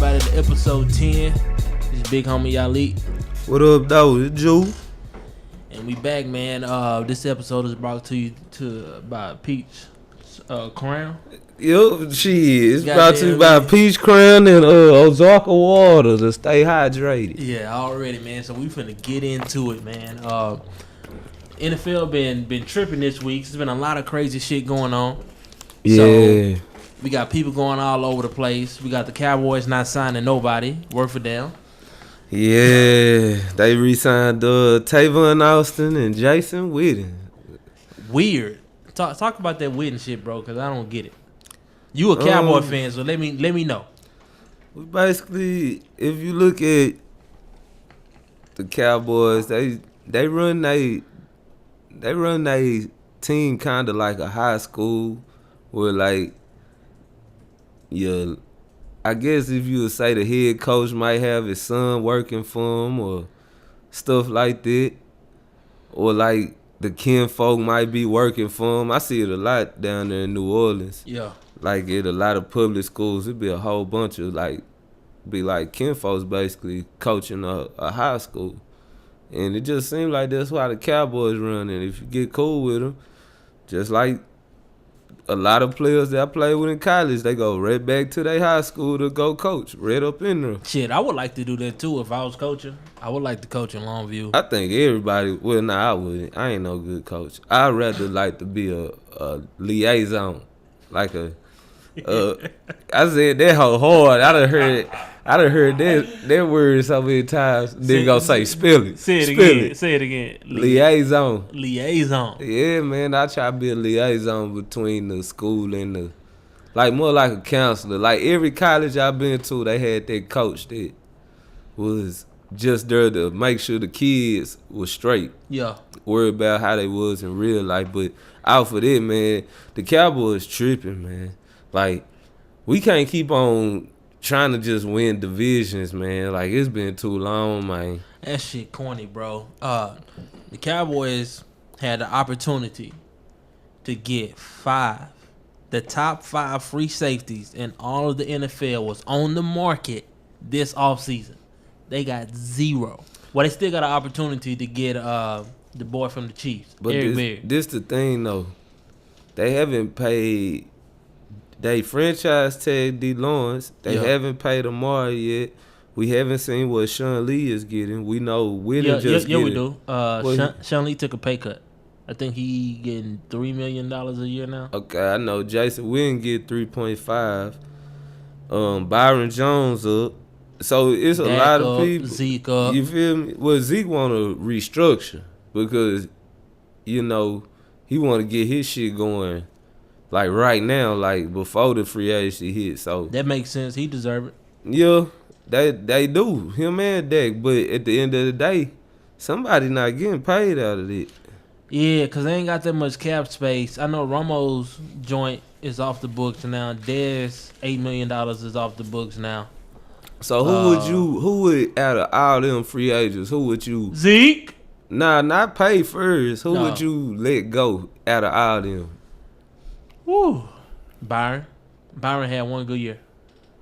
everybody to episode 10. This is Big Homie Yali. What up, though? It's Jew. And we back, man. This episode is brought to you by Peach Crown. Yo, shit. It's brought to you by Peach Crown and Ozarka Water to stay hydrated. Yeah, already, man. So we finna get into it, man. NFL been tripping this week. There's been a lot of crazy shit going on. Yeah. So, we got people going all over the place. We got the Cowboys not signing nobody. Word for them. Yeah. They re-signed Tavon Austin and Jason Witten. Weird. Talk about that Witten shit, bro, because I don't get it. You a Cowboy fan, so let me know. Basically, if you look at the Cowboys, they run they team kind of like a high school where, like, yeah, I guess if you would say the head coach might have his son working for him or stuff like that, or like the kinfolk might be working for him. I see it a lot down there in New Orleans. Yeah. Like at a lot of public schools, it'd be a whole bunch of like kinfolks basically coaching a high school. And it just seems like that's why the Cowboys run. And if you get cool with them, just like a lot of players that I played with in college, they go right back to their high school to go coach, right up in there. Shit, I would like to do that too if I was coaching. I would like to coach in Longview. I think everybody, well, nah, I wouldn't. I ain't no good coach. I'd rather like to be a liaison, like a. I said that whole hard. I done heard that word so many times. Then go say spill it. Say it again. Liaison. Liaison. Yeah, man. I try to be a liaison between the school and the, like, more like a counselor. Like every college I've been to, they had that coach that was just there to make sure the kids was straight. Yeah. Worry about how they was in real life. But out for that, man, the Cowboys tripping, man. Like, we can't keep on trying to just win divisions, man. Like, it's been too long, man. That shit corny, bro. The Cowboys had the opportunity to get the top 5 free safeties in all of the NFL was on the market this offseason. They got 0. Well, they still got an opportunity to get the boy from the Chiefs, but this the thing, though. They haven't paid. They franchise tag D. Lawrence. They haven't paid Amari yet. We haven't seen what Sean Lee is getting. We know William just getting. Yeah, we do. Sean Lee took a pay cut. I think he getting $3 million a year now. Okay, I know Jason Witten get 3.5. Byron Jones up. So it's a lot of people. Zeke up. You feel me? Well, Zeke want to restructure because, you know, he want to get his shit going. Like right now, like before the free agency hit, so that makes sense. He deserve it. Yeah, they do. Him and Dak, but at the end of the day, somebody not getting paid out of it. Yeah, cause they ain't got that much cap space. I know Romo's joint is off the books now. Dez $8 million is off the books now. So who would out of all them free agents, who would you? Zeke? Nah, not pay first. Who would you let go out of all them? Woo. Byron had one good year.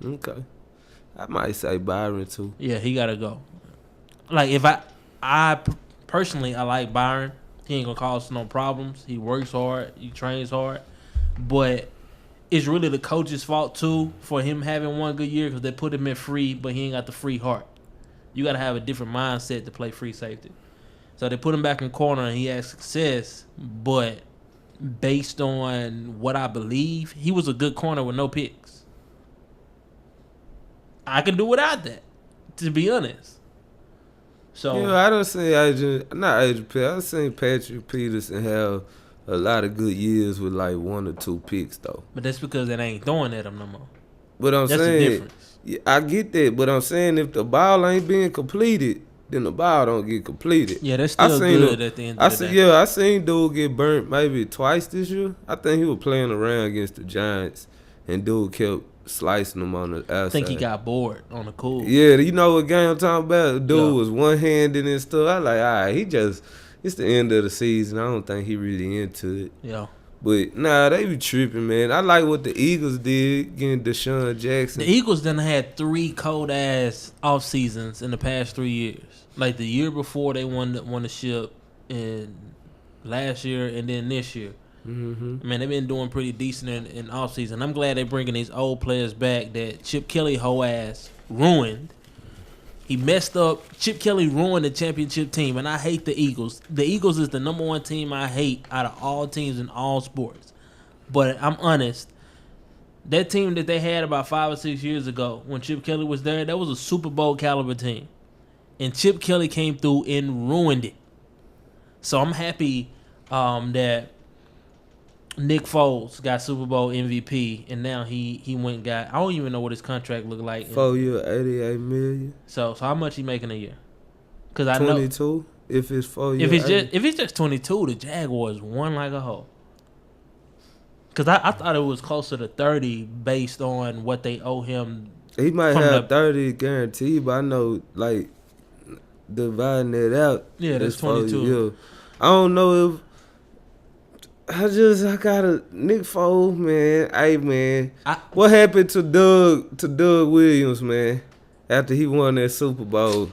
Okay. I might say Byron too. Yeah, he gotta go. Like if I personally I like Byron. He ain't gonna cause no problems. He works hard, he trains hard. But it's really the coach's fault too for him having one good year because they put him in free, but he ain't got the free heart. You gotta have a different mindset to play free safety. So they put him back in corner and he had success, but based on what I believe, he was a good corner with no picks. I can do without that, to be honest. So yeah, I don't see I've seen Patrick Peterson have a lot of good years with like 1 or 2 picks though. But that's because they ain't throwing at him no more. But that's saying the difference. Yeah, I get that, but I'm saying if the ball ain't being completed, then the ball don't get completed. Yeah, that's still good at the end of the day. Yeah, I seen dude get burnt maybe twice this year. I think he was playing around against the Giants, and dude kept slicing him on the outside. I think he got bored on the cool. Yeah, you know what game I'm talking about? Dude was one-handed and stuff. I like, all right, it's the end of the season. I don't think he really into it. Yeah. But nah, they be tripping, man. I like what the Eagles did getting Deshaun Jackson. The Eagles done had 3 cold ass off seasons in the past 3 years. Like the year before they won the ship, and last year, and then this year. Mm-hmm. Man, they've been doing pretty decent in off season. I'm glad they're bringing these old players back that Chip Kelly whole ass ruined. He messed up. Chip Kelly ruined the championship team, and I hate the Eagles. The Eagles is the number 1 team I hate out of all teams in all sports. But I'm honest. That team that they had about 5 or 6 years ago when Chip Kelly was there, that was a Super Bowl caliber team. And Chip Kelly came through and ruined it. So I'm happy that Nick Foles got Super Bowl MVP, and now he went and got, I don't even know what his contract looked like. 4 year, $88 million. So how much he making a year? Because I know 22. If it's 4 years. If it's just 22, the Jaguars won like a hoe. Because I thought it was closer to 30 based on what they owe him. He might have 30 guaranteed, but I know like dividing it out. Yeah, that's 22. I don't know if. I got a Nick Foles, man. Hey, man. What happened to Doug Williams, man, after he won that Super Bowl?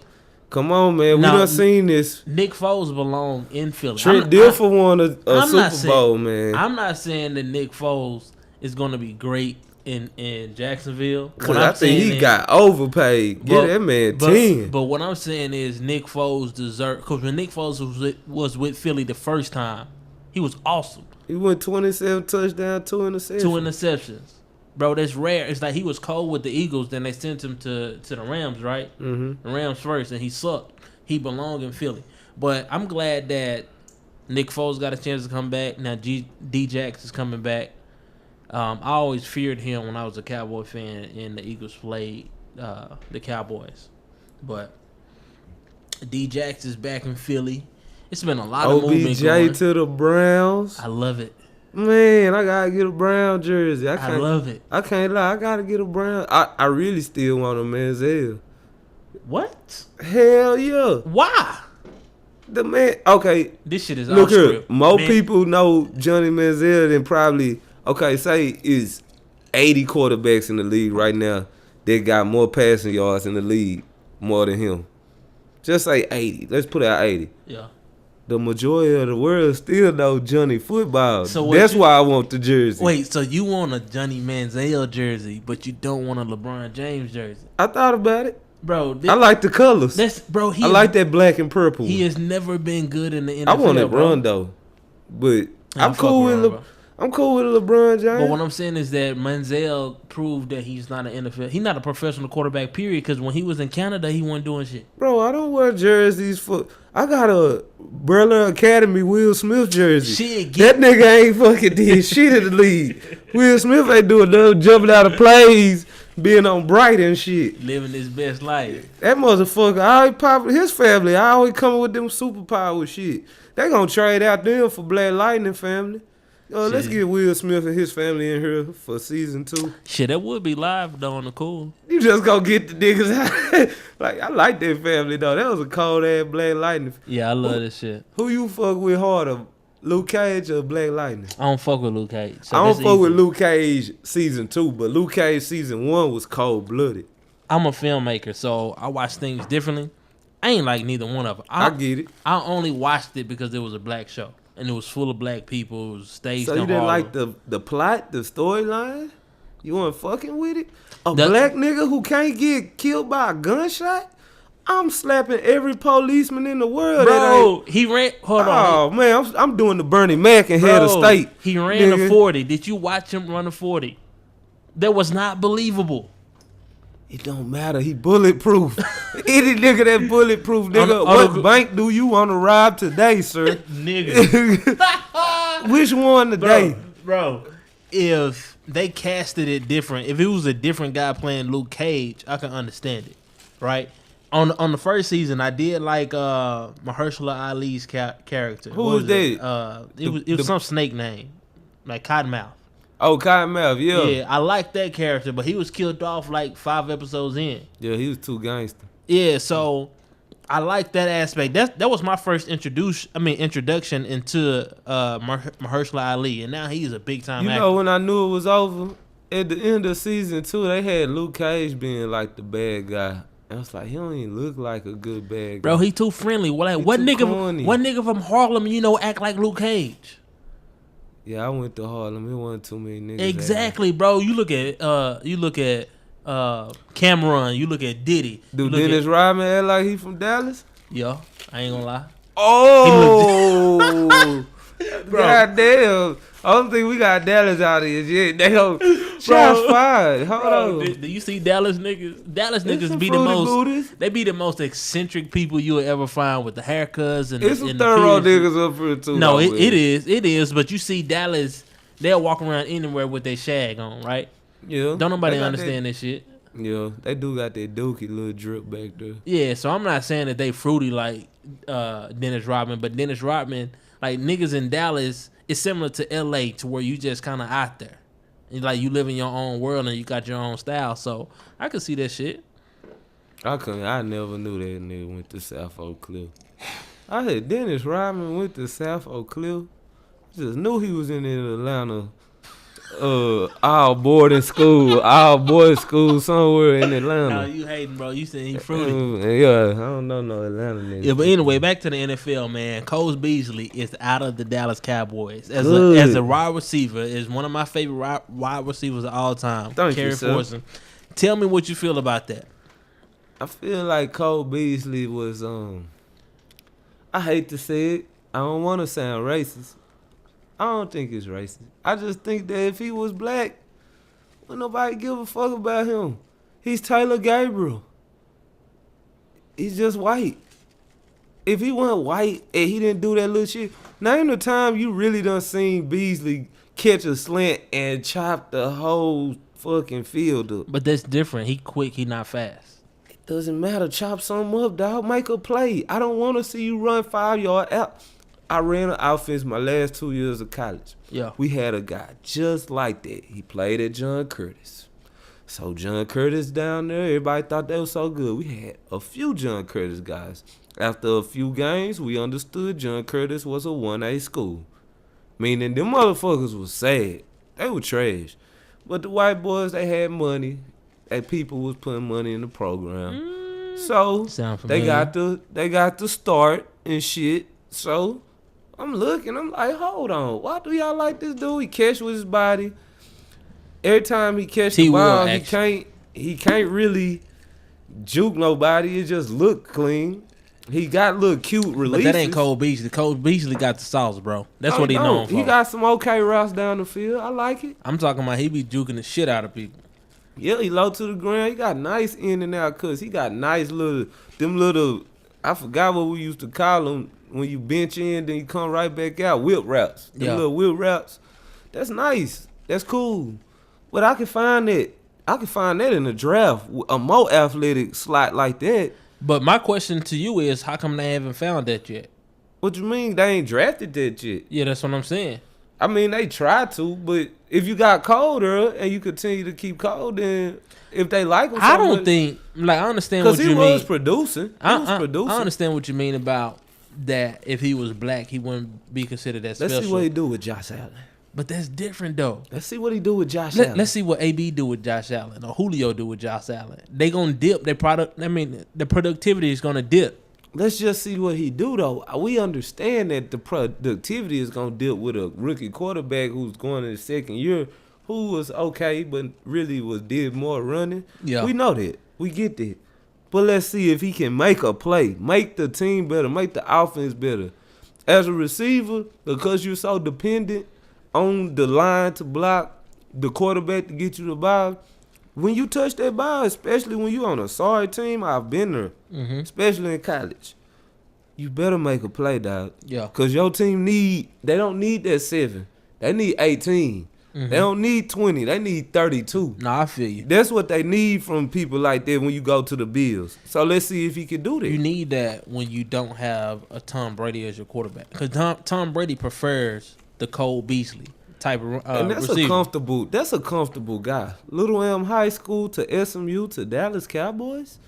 Come on, man. We done seen this. Nick Foles belong in Philly. Trent Dilfer won a Super Bowl, man. I'm not saying that Nick Foles is going to be great in Jacksonville. Because I think he got overpaid. Get that man 10. But what I'm saying is Nick Foles deserves, because when Nick Foles was with Philly the first time, he was awesome. He went 27 touchdowns, 2 interceptions. 2 interceptions. Bro, that's rare. It's like he was cold with the Eagles, then they sent him to the Rams, right? Mm-hmm. The Rams first, and he sucked. He belonged in Philly. But I'm glad that Nick Foles got a chance to come back. Now D-Jax is coming back. I always feared him when I was a Cowboy fan and the Eagles played the Cowboys. But D-Jax is back in Philly. It's been a lot of movement going. OBJ to the Browns. I love it. Man, I gotta get a Brown jersey. I love it. I can't lie. I gotta get a Brown. I really still want a Manziel. What? Hell yeah. Why? The man. Okay. This shit is look off here. script. More people know Johnny Manziel than probably. Okay, say is 80 quarterbacks in the league right now that got more passing yards in the league more than him. Just say 80. Let's put out 80. Yeah. The majority of the world still know Johnny football. So that's why I want the jersey. Wait, so you want a Johnny Manziel jersey, but you don't want a LeBron James jersey? I thought about it. Bro, I like the colors. I like that black and purple. He has never been good in the NFL. I want it Rondo, but I'm cool with I'm cool with LeBron James. But what I'm saying is that Manziel proved that he's not an NFL. He's not a professional quarterback, period, because when he was in Canada, he wasn't doing shit. Bro, I don't wear jerseys for... I got a Butler Academy Will Smith jersey. That nigga ain't fucking did shit in the league. Will Smith ain't doing nothing, jumping out of plays, being on Bright and shit. Living his best life. That motherfucker, his family, I always come with them superpower shit. They gonna trade out them for Black Lightning family. Let's get Will Smith and his family in here for season 2. Shit, that would be live though on the cool. You just gonna get the niggas out. Like, I like that family though. That was a cold ass Black Lightning. Yeah, I love this shit. Who you fuck with harder, Luke Cage or Black Lightning? I don't fuck with Luke Cage. So I don't fuck with Luke Cage season 2, but Luke Cage season 1 was cold blooded. I'm a filmmaker, so I watch things differently. I ain't like neither one of them. I get it. I only watched it because it was a black show. And it was full of black people. It was staged. So you didn't like the plot, the storyline? You weren't fucking with it? Black nigga who can't get killed by a gunshot? I'm slapping every policeman in the world. Bro, he ran. Hold on. Oh, man, I'm doing the Bernie Mac and head of state. He ran a 40. Did you watch him run a 40? That was not believable. It don't matter. He bulletproof. Any nigga that bulletproof, nigga. What bank do you want to rob today, sir? Nigga. Which one today? Bro, if they casted it different, if it was a different guy playing Luke Cage, I can understand it, right? On the first season, I did like Mahershala Ali's character. Who was that? It was some snake name, like Cottonmouth. Oh, Cottonmouth, yeah. Yeah, I like that character, but he was killed off like 5 episodes in. Yeah, he was too gangster. Yeah, so I like that aspect. That was my first introduction into Mahershala Ali, and now he's a big time actor. You know when I knew it was over? At the end of season 2, they had Luke Cage being like the bad guy. I was like, he don't even look like a good bad guy. Bro, he too friendly. Like, what nigga from Harlem, act like Luke Cage? Yeah, I went to Harlem. It wasn't too many niggas. Exactly, bro. You look at Cameron. You look at Diddy. Do Dennis Rodman act like he from Dallas? Yeah, I ain't gonna lie. Oh, goddamn! I don't think we got Dallas out of here yet. They go shots fired. Hold on. Do you see Dallas niggas? Dallas niggas be the most. Booties. They be the most eccentric people you will ever find with the haircuts and. It's some thorough niggas up here too. No, it is. But you see Dallas, they'll walk around anywhere with their shag on, right? Yeah. Don't nobody understand this shit. Yeah, they do got that dookie little drip back there. Yeah, so I'm not saying that they fruity like Dennis Rodman, but Dennis Rodman, like niggas in Dallas, it's similar to LA to where you just kind of out there. And, like you live in your own world and you got your own style. So I could see that shit. I never knew that nigga went to South Oak Cliff. I heard Dennis Rodman went to South Oak Cliff. Just knew he was in Atlanta. All boys school somewhere in Atlanta. No, you hating, bro. You saying he fruity. Yeah, I don't know no Atlanta nigga. Yeah, but anyway, back to the NFL, man. Cole Beasley is out of the Dallas Cowboys. As a wide receiver, is one of my favorite wide receivers of all time. Thank you, sir. Tell me what you feel about that. I feel like Cole Beasley was I hate to say it. I don't want to sound racist. I don't think it's racist. I just think that if he was black, would nobody give a fuck about him. He's Taylor Gabriel. He's just white. If he wasn't white and he didn't do that little shit, name the time you really done seen Beasley catch a slant and chop the whole fucking field up. But that's different. He quick, he not fast. It doesn't matter. Chop something up, dog. Make a play. I don't want to see you run 5 yard out. I ran an offense my last 2 years of college. Yeah. We had a guy just like that. He played at John Curtis. So John Curtis down there, everybody thought that was so good. We had a few John Curtis guys. After a few games, we understood John Curtis was a 1A school. Meaning them motherfuckers was sad. They were trash. But the white boys, they had money. And people was putting money in the program. So they got the start and shit. So I'm looking, I'm like, hold on. Why do y'all like this dude? He catch with his body. Every time he catch the ball, he can't really juke nobody. It just look clean. He got little cute releases. But that ain't Cole Beasley. Cole Beasley got the sauce, bro. That's what he known for. He got some okay routes down the field. I like it. I'm talking about he be juking the shit out of people. Yeah, he low to the ground. He got nice in and out cuts. He got nice little, I forgot what we used to call them. When you bench in, then you come right back out. Whip routes. Them little whip routes. That's nice. That's cool. But I can find that. In the draft. A more athletic slot like that. But my question to you is, how come they haven't found that yet? What you mean? They ain't drafted that yet? Yeah, that's what I'm saying. I mean, they tried to, but if you got colder and you continue to keep cold, then if they like him, I don't think. Like, I understand what you mean. Because he was producing. I understand what you mean about that. If he was black, he wouldn't be considered that special. Let's see what he do with Josh Allen. But that's different, though. Let's see what he do with Josh Allen. Let's see what AB do with Josh Allen or Julio do with Josh Allen. They gonna dip their product. I mean, the productivity is gonna dip. Let's just see what he do, though. We understand that the productivity is gonna dip with a rookie quarterback who's going in his second year, who was okay, but really did more running. Yeah, we know that. We get that. But let's see if he can make a play, make the team better, make the offense better. As a receiver, because you're so dependent on the line to block the quarterback to get you the ball, when you touch that ball, especially when you on a sorry team, I've been there, especially in college, you better make a play, dog. Yeah. Because your team they don't need that 7. They need 18. They don't need 20. They need 32. Nah, I feel you. That's what they need from people like that when you go to the Bills. So let's see if he can do that. You need that when you don't have a Tom Brady as your quarterback. Because Tom Brady prefers the Cole Beasley type of and that's receiver. That's a comfortable guy. Little M High School to SMU to Dallas Cowboys.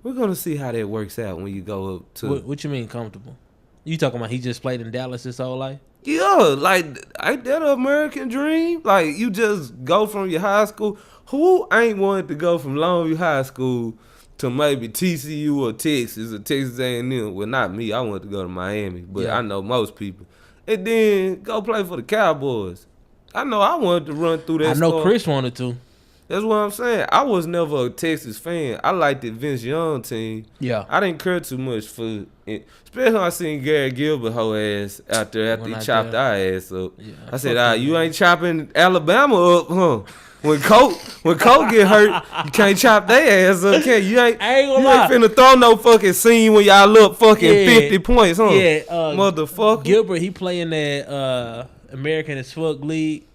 We're gonna see how that works out when you go up to. What you mean comfortable? You talking about he just played in Dallas his whole life? Yeah, like ain't that an American dream? Like you just go from your high school. Who ain't wanted to go from Longview High School to maybe TCU or Texas A&M? Well, not me. I wanted to go to Miami, but I know most people. And then go play for the Cowboys. I know I wanted to run through that. I know Chris wanted to. That's what I'm saying. I was never a Texas fan. I liked the Vince Young team. Yeah. I didn't care too much for it. Especially when I seen Gary Gilbert whole ass out there after he chopped our ass up. Yeah, I said, you ain't chopping Alabama up, huh? When Colt get hurt, you can't chop their ass up, can you? Ain't finna throw no fucking scene when y'all up fucking 50 points, huh? Yeah, motherfucker. Gilbert, he playing that American as Fuck League.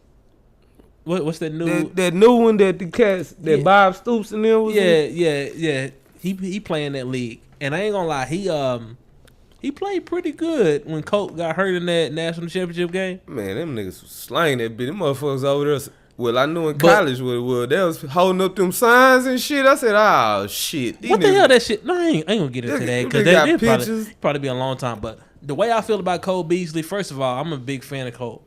What's that new? That new one that the cats, that Bob Stoops and them was in? Yeah. He playing that league, and I ain't gonna lie, he played pretty good when Colt got hurt in that national championship game. Man, them niggas was slaying that bitch. Them motherfuckers over there. Well, I knew in college what it was. They was holding up them signs and shit. I said, oh shit. What the hell that shit? No, I ain't gonna get into that because they probably be a long time. But the way I feel about Cole Beasley, first of all, I'm a big fan of Cole.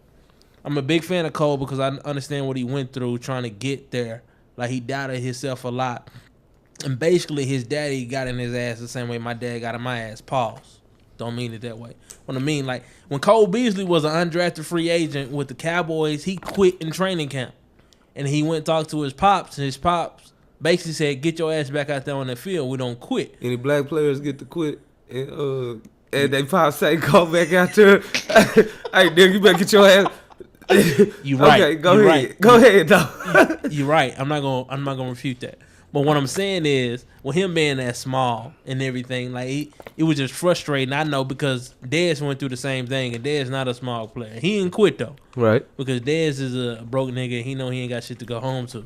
I'm a big fan of Cole because I understand what he went through trying to get there. Like, he doubted himself a lot. And basically, his daddy got in his ass the same way my dad got in my ass. Pause. Don't mean it that way. What I mean, like, when Cole Beasley was an undrafted free agent with the Cowboys, he quit in training camp. And he went and talked to his pops, and his pops basically said, get your ass back out there on the field. We don't quit. Any black players get to quit? And they pops say, go back out there. Hey, nigga, you better get your ass... You right. Okay, go ahead. Right. Go ahead, though. You're right. I'm not gonna refute that. But what I'm saying is, with him being that small and everything, like it was just frustrating. I know because Dez went through the same thing, and Dez not a small player. He didn't quit though, right? Because Dez is a broke nigga. He know he ain't got shit to go home to,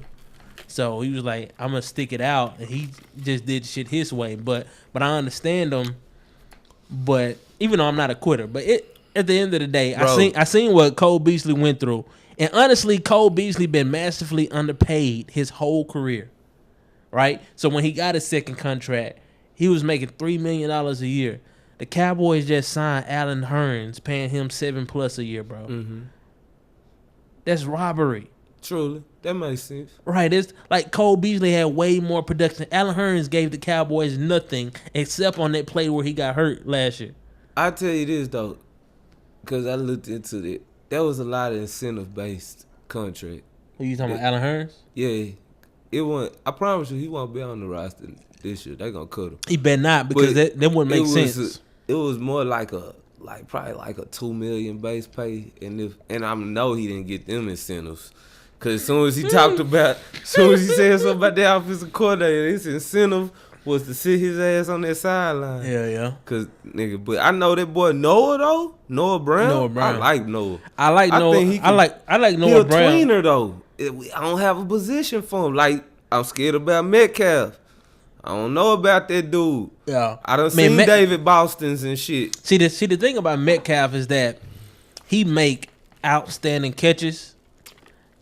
so he was like, I'm gonna stick it out, and he just did shit his way. But I understand him. But even though I'm not a quitter, but at the end of the day, I seen what Cole Beasley went through. And honestly, Cole Beasley been massively underpaid his whole career. Right? So when he got his second contract, he was making $3 million a year. The Cowboys just signed Allen Hurns, paying him $7+ a year, bro. Mm-hmm. That's robbery. Truly. That makes sense. Right. It's like Cole Beasley had way more production. Allen Hurns gave the Cowboys nothing except on that play where he got hurt last year. I tell you this, though. Because I looked into it. There was a lot of incentive-based contract. Who you talking about, Allen Hurns? Yeah. It won't. I promise you, he won't be on the roster this year. They gonna cut him. He better not because that wouldn't make sense. It was more like probably like a $2 million base pay, and I know he didn't get them incentives. Cause as soon as he said something about the offensive coordinator, his incentive was to sit his ass on that sideline. Yeah. Cause nigga, but I know that boy Noah though. Noah Brown. I like Noah. I like Noah. I like Noah Brown. He a tweener though. I don't have a position for him. Like, I'm scared about Metcalf. I don't know about that dude. Yeah. I done seen David Boston's and shit. See the thing about Metcalf is that he make outstanding catches.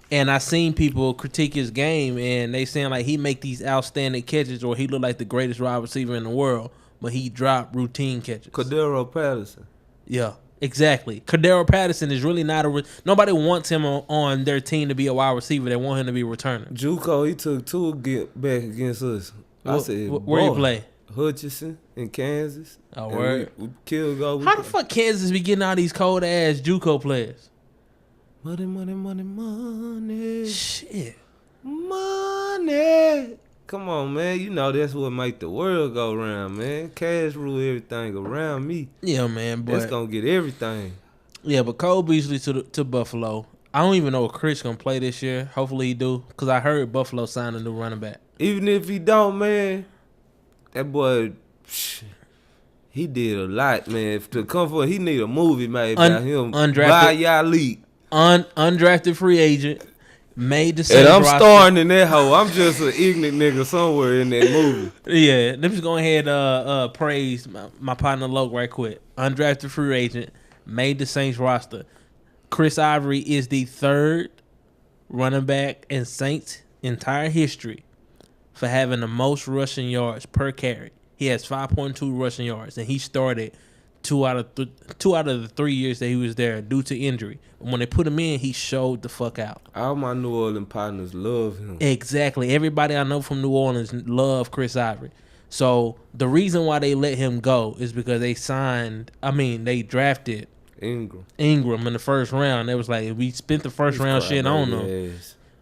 And I seen people critique his game, and they saying like he make these outstanding catches, or he look like the greatest wide receiver in the world, but he drop routine catches. Cordero Patterson. Yeah, exactly. Cordero Patterson is really not nobody wants him on their team to be a wide receiver. They want him to be a returner. JUCO, he took two back against us. I said, where you play? Hutchinson in Kansas. Oh, word. We killed go. How the fuck Kansas be getting all these cold ass JUCO players? Money. Shit. Money. Come on, man. You know that's what make the world go round, man. Cash rule everything around me. Yeah, man. But that's gonna get everything. Yeah, but Cole Beasley to Buffalo. I don't even know if Chris gonna play this year. Hopefully he do, because I heard Buffalo signed a new running back. Even if he don't, man, that boy, he did a lot, man. To come for, he need a movie made by him. Undrafted. Undrafted free agent, made the same. And I'm starring in that hoe. I'm just an ignorant nigga somewhere in that movie. Yeah, let me just go ahead praise my partner Loke right quick. Undrafted free agent, made the Saints roster. Chris Ivory is the third running back in Saints entire history for having the most rushing yards per carry. he has 5.2 rushing yards, and he started two out of the 3 years that he was there due to injury. When they put him in, he showed the fuck out. All my New Orleans partners love him. Exactly. Everybody I know from New Orleans love Chris Ivory. So the reason why they let him go is because they drafted Ingram in the first round. They was like, if we spent the first round shit on him,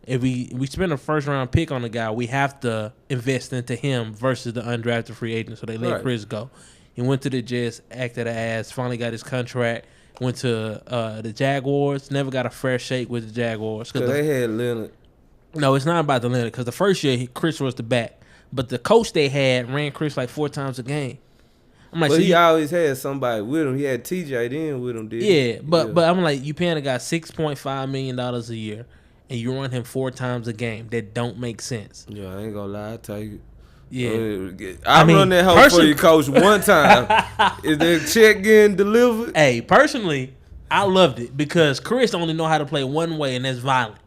if we spend a first round pick on the guy, we have to invest into him versus the undrafted free agent. So they let Chris go. He went to the Jets, acted an ass, finally got his contract, went to the Jaguars, never got a fair shake with the Jaguars. Because they had Leonard. No, it's not about the Leonard, because the first year, Chris was the back. But the coach they had ran Chris like 4 times a game. I'm like, but he always had somebody with him. He had TJ then with him, did he? Yeah, but I'm like, you paying a guy $6.5 million a year, and you run him 4 times a game. That don't make sense. Yeah, I ain't gonna lie, I tell you. Yeah, I run that hoe for you, coach, one time. Is that check getting delivered? Hey, personally, I loved it because Chris only know how to play one way, and that's violent.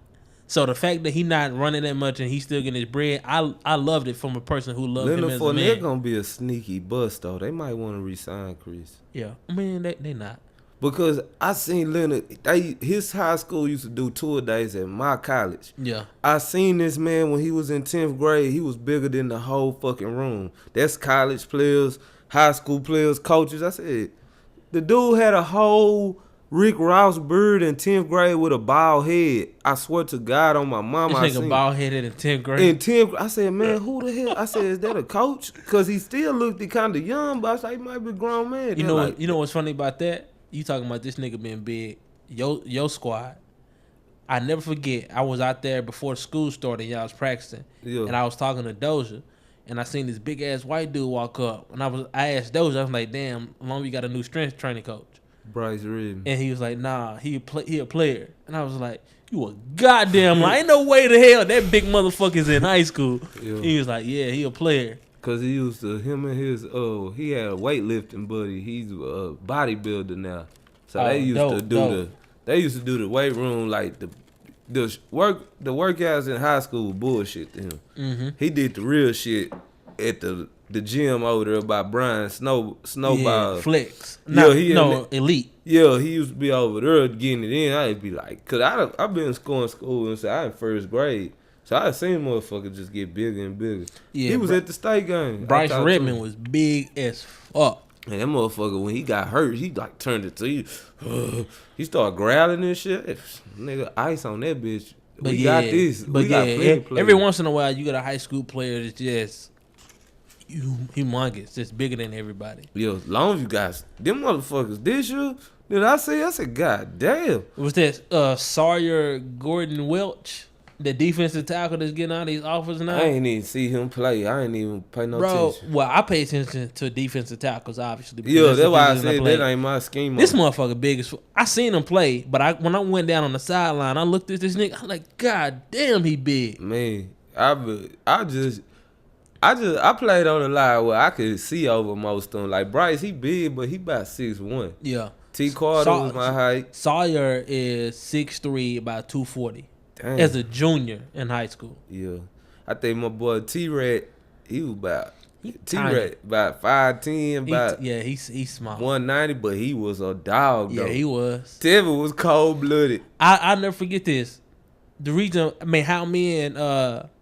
So the fact that he not running that much and he still getting his bread, I loved it from a person who loved him as a man. They're gonna be a sneaky bust though. They might want to resign Chris. Yeah, I mean they not. Because I seen Leonard, his high school used to do tour days at my college. Yeah. I seen this man when he was in 10th grade. He was bigger than the whole fucking room. That's college players, high school players, coaches. I said, the dude had a whole Rick Ross beard in 10th grade with a bald head. I swear to God on my mama. This nigga bald headed in 10th grade? In 10th, I said, man, who the hell? I said, is that a coach? Because he still looked kind of young, but I was like, he might be a grown man. You know what's funny about that? You talking about this nigga being big. Yo squad. I never forget. I was out there before the school started. Y'all was practicing. Yeah. And I was talking to Doja. And I seen this big ass white dude walk up. And I asked Doja, I was like, damn, how long you got a new strength training coach? Bryce Reed. And he was like, nah, he a player. And I was like, you a goddamn lie. Ain't no way to hell that big motherfucker's in high school. Yeah. He was like, yeah, he a player. Cause he used to he had a weightlifting buddy. He's a bodybuilder now. So they used to do the weight room like the workouts in high school bullshit to him. Mm-hmm. He did the real shit at the gym over there by Brian Snowball. Yeah, Flex. Elite. Yeah, he used to be over there getting it in. I'd be like, cause I've been going to school and I in first grade. So I seen motherfuckers just get bigger and bigger. Yeah, he was at the state game. Bryce Redmond was big as fuck. And that motherfucker, when he got hurt, he like turned it to you. He started growling and shit. Nigga, ice on that bitch. But we got this. But every once in a while, you got a high school player that's just humongous, just bigger than everybody. Yo, as long as you guys, them motherfuckers, did I said, God damn. Was that Sawyer Gordon Welch? The defensive tackle that's getting out of these offers now. I ain't even see him play. I ain't even pay no attention. Well, I pay attention to defensive tackles, obviously. Yeah, that's why I said that ain't my scheme. This motherfucker big as fuck. I seen him play, but when I went down on the sideline, I looked at this nigga. I'm like, God damn, he big. Man, I played on the line where I could see over most of them. Like Bryce, he big, but he about 6'1". Yeah. T. Carter was my height. Sawyer is 6'3", about 240. Damn. As a junior in high school. Yeah. I think my boy T-Rat, he was about 5'10", he's small. 190, but he was a dog though. Yeah, he was. Tevin was cold blooded. I'll never forget this. The reason how me and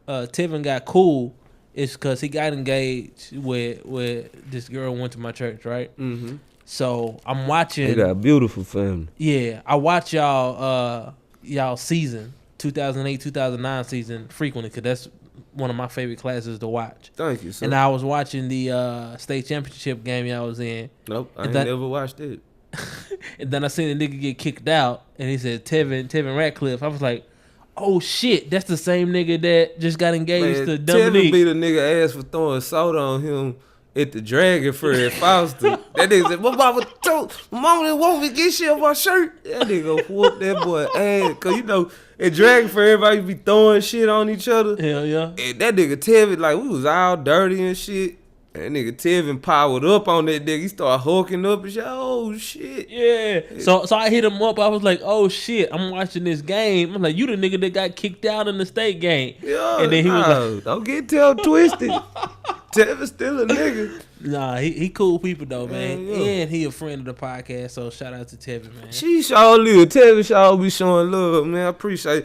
Tevin got cool is because he got engaged with this girl who went to my church, right? Mm-hmm. So I'm watching. They got a beautiful family. Yeah, I watch y'all season. 2008-2009 season frequently because that's one of my favorite classes to watch. Thank you, sir. And I was watching the state championship game y'all was in. Nope, I ain't never watched it. And then I seen the nigga get kicked out, and he said Tevin Ratcliffe. I was like, oh shit, that's the same nigga that just got engaged to Dominique. Tevin beat a nigga ass for throwing soda on him at the Dragon for at Foster. That nigga said, my mama didn't want me to get shit on my shirt. That nigga whooped that boy ass. Cause at Dragon for everybody be throwing shit on each other. Hell yeah. And that nigga Tevin, like we was all dirty and shit. And that nigga Tevin powered up on that nigga. He started hulking up and shit. Oh shit. Yeah. So I hit him up. I was like, oh shit, I'm watching this game. I'm like, you the nigga that got kicked out in the state game. Yeah. And then he was like, don't get twisted. Tevin still a nigga. Nah, he cool people though, man. Yeah. And he a friend of the podcast, so shout out to Tevin, man. She surely, Tevin sure be showing love, man. I appreciate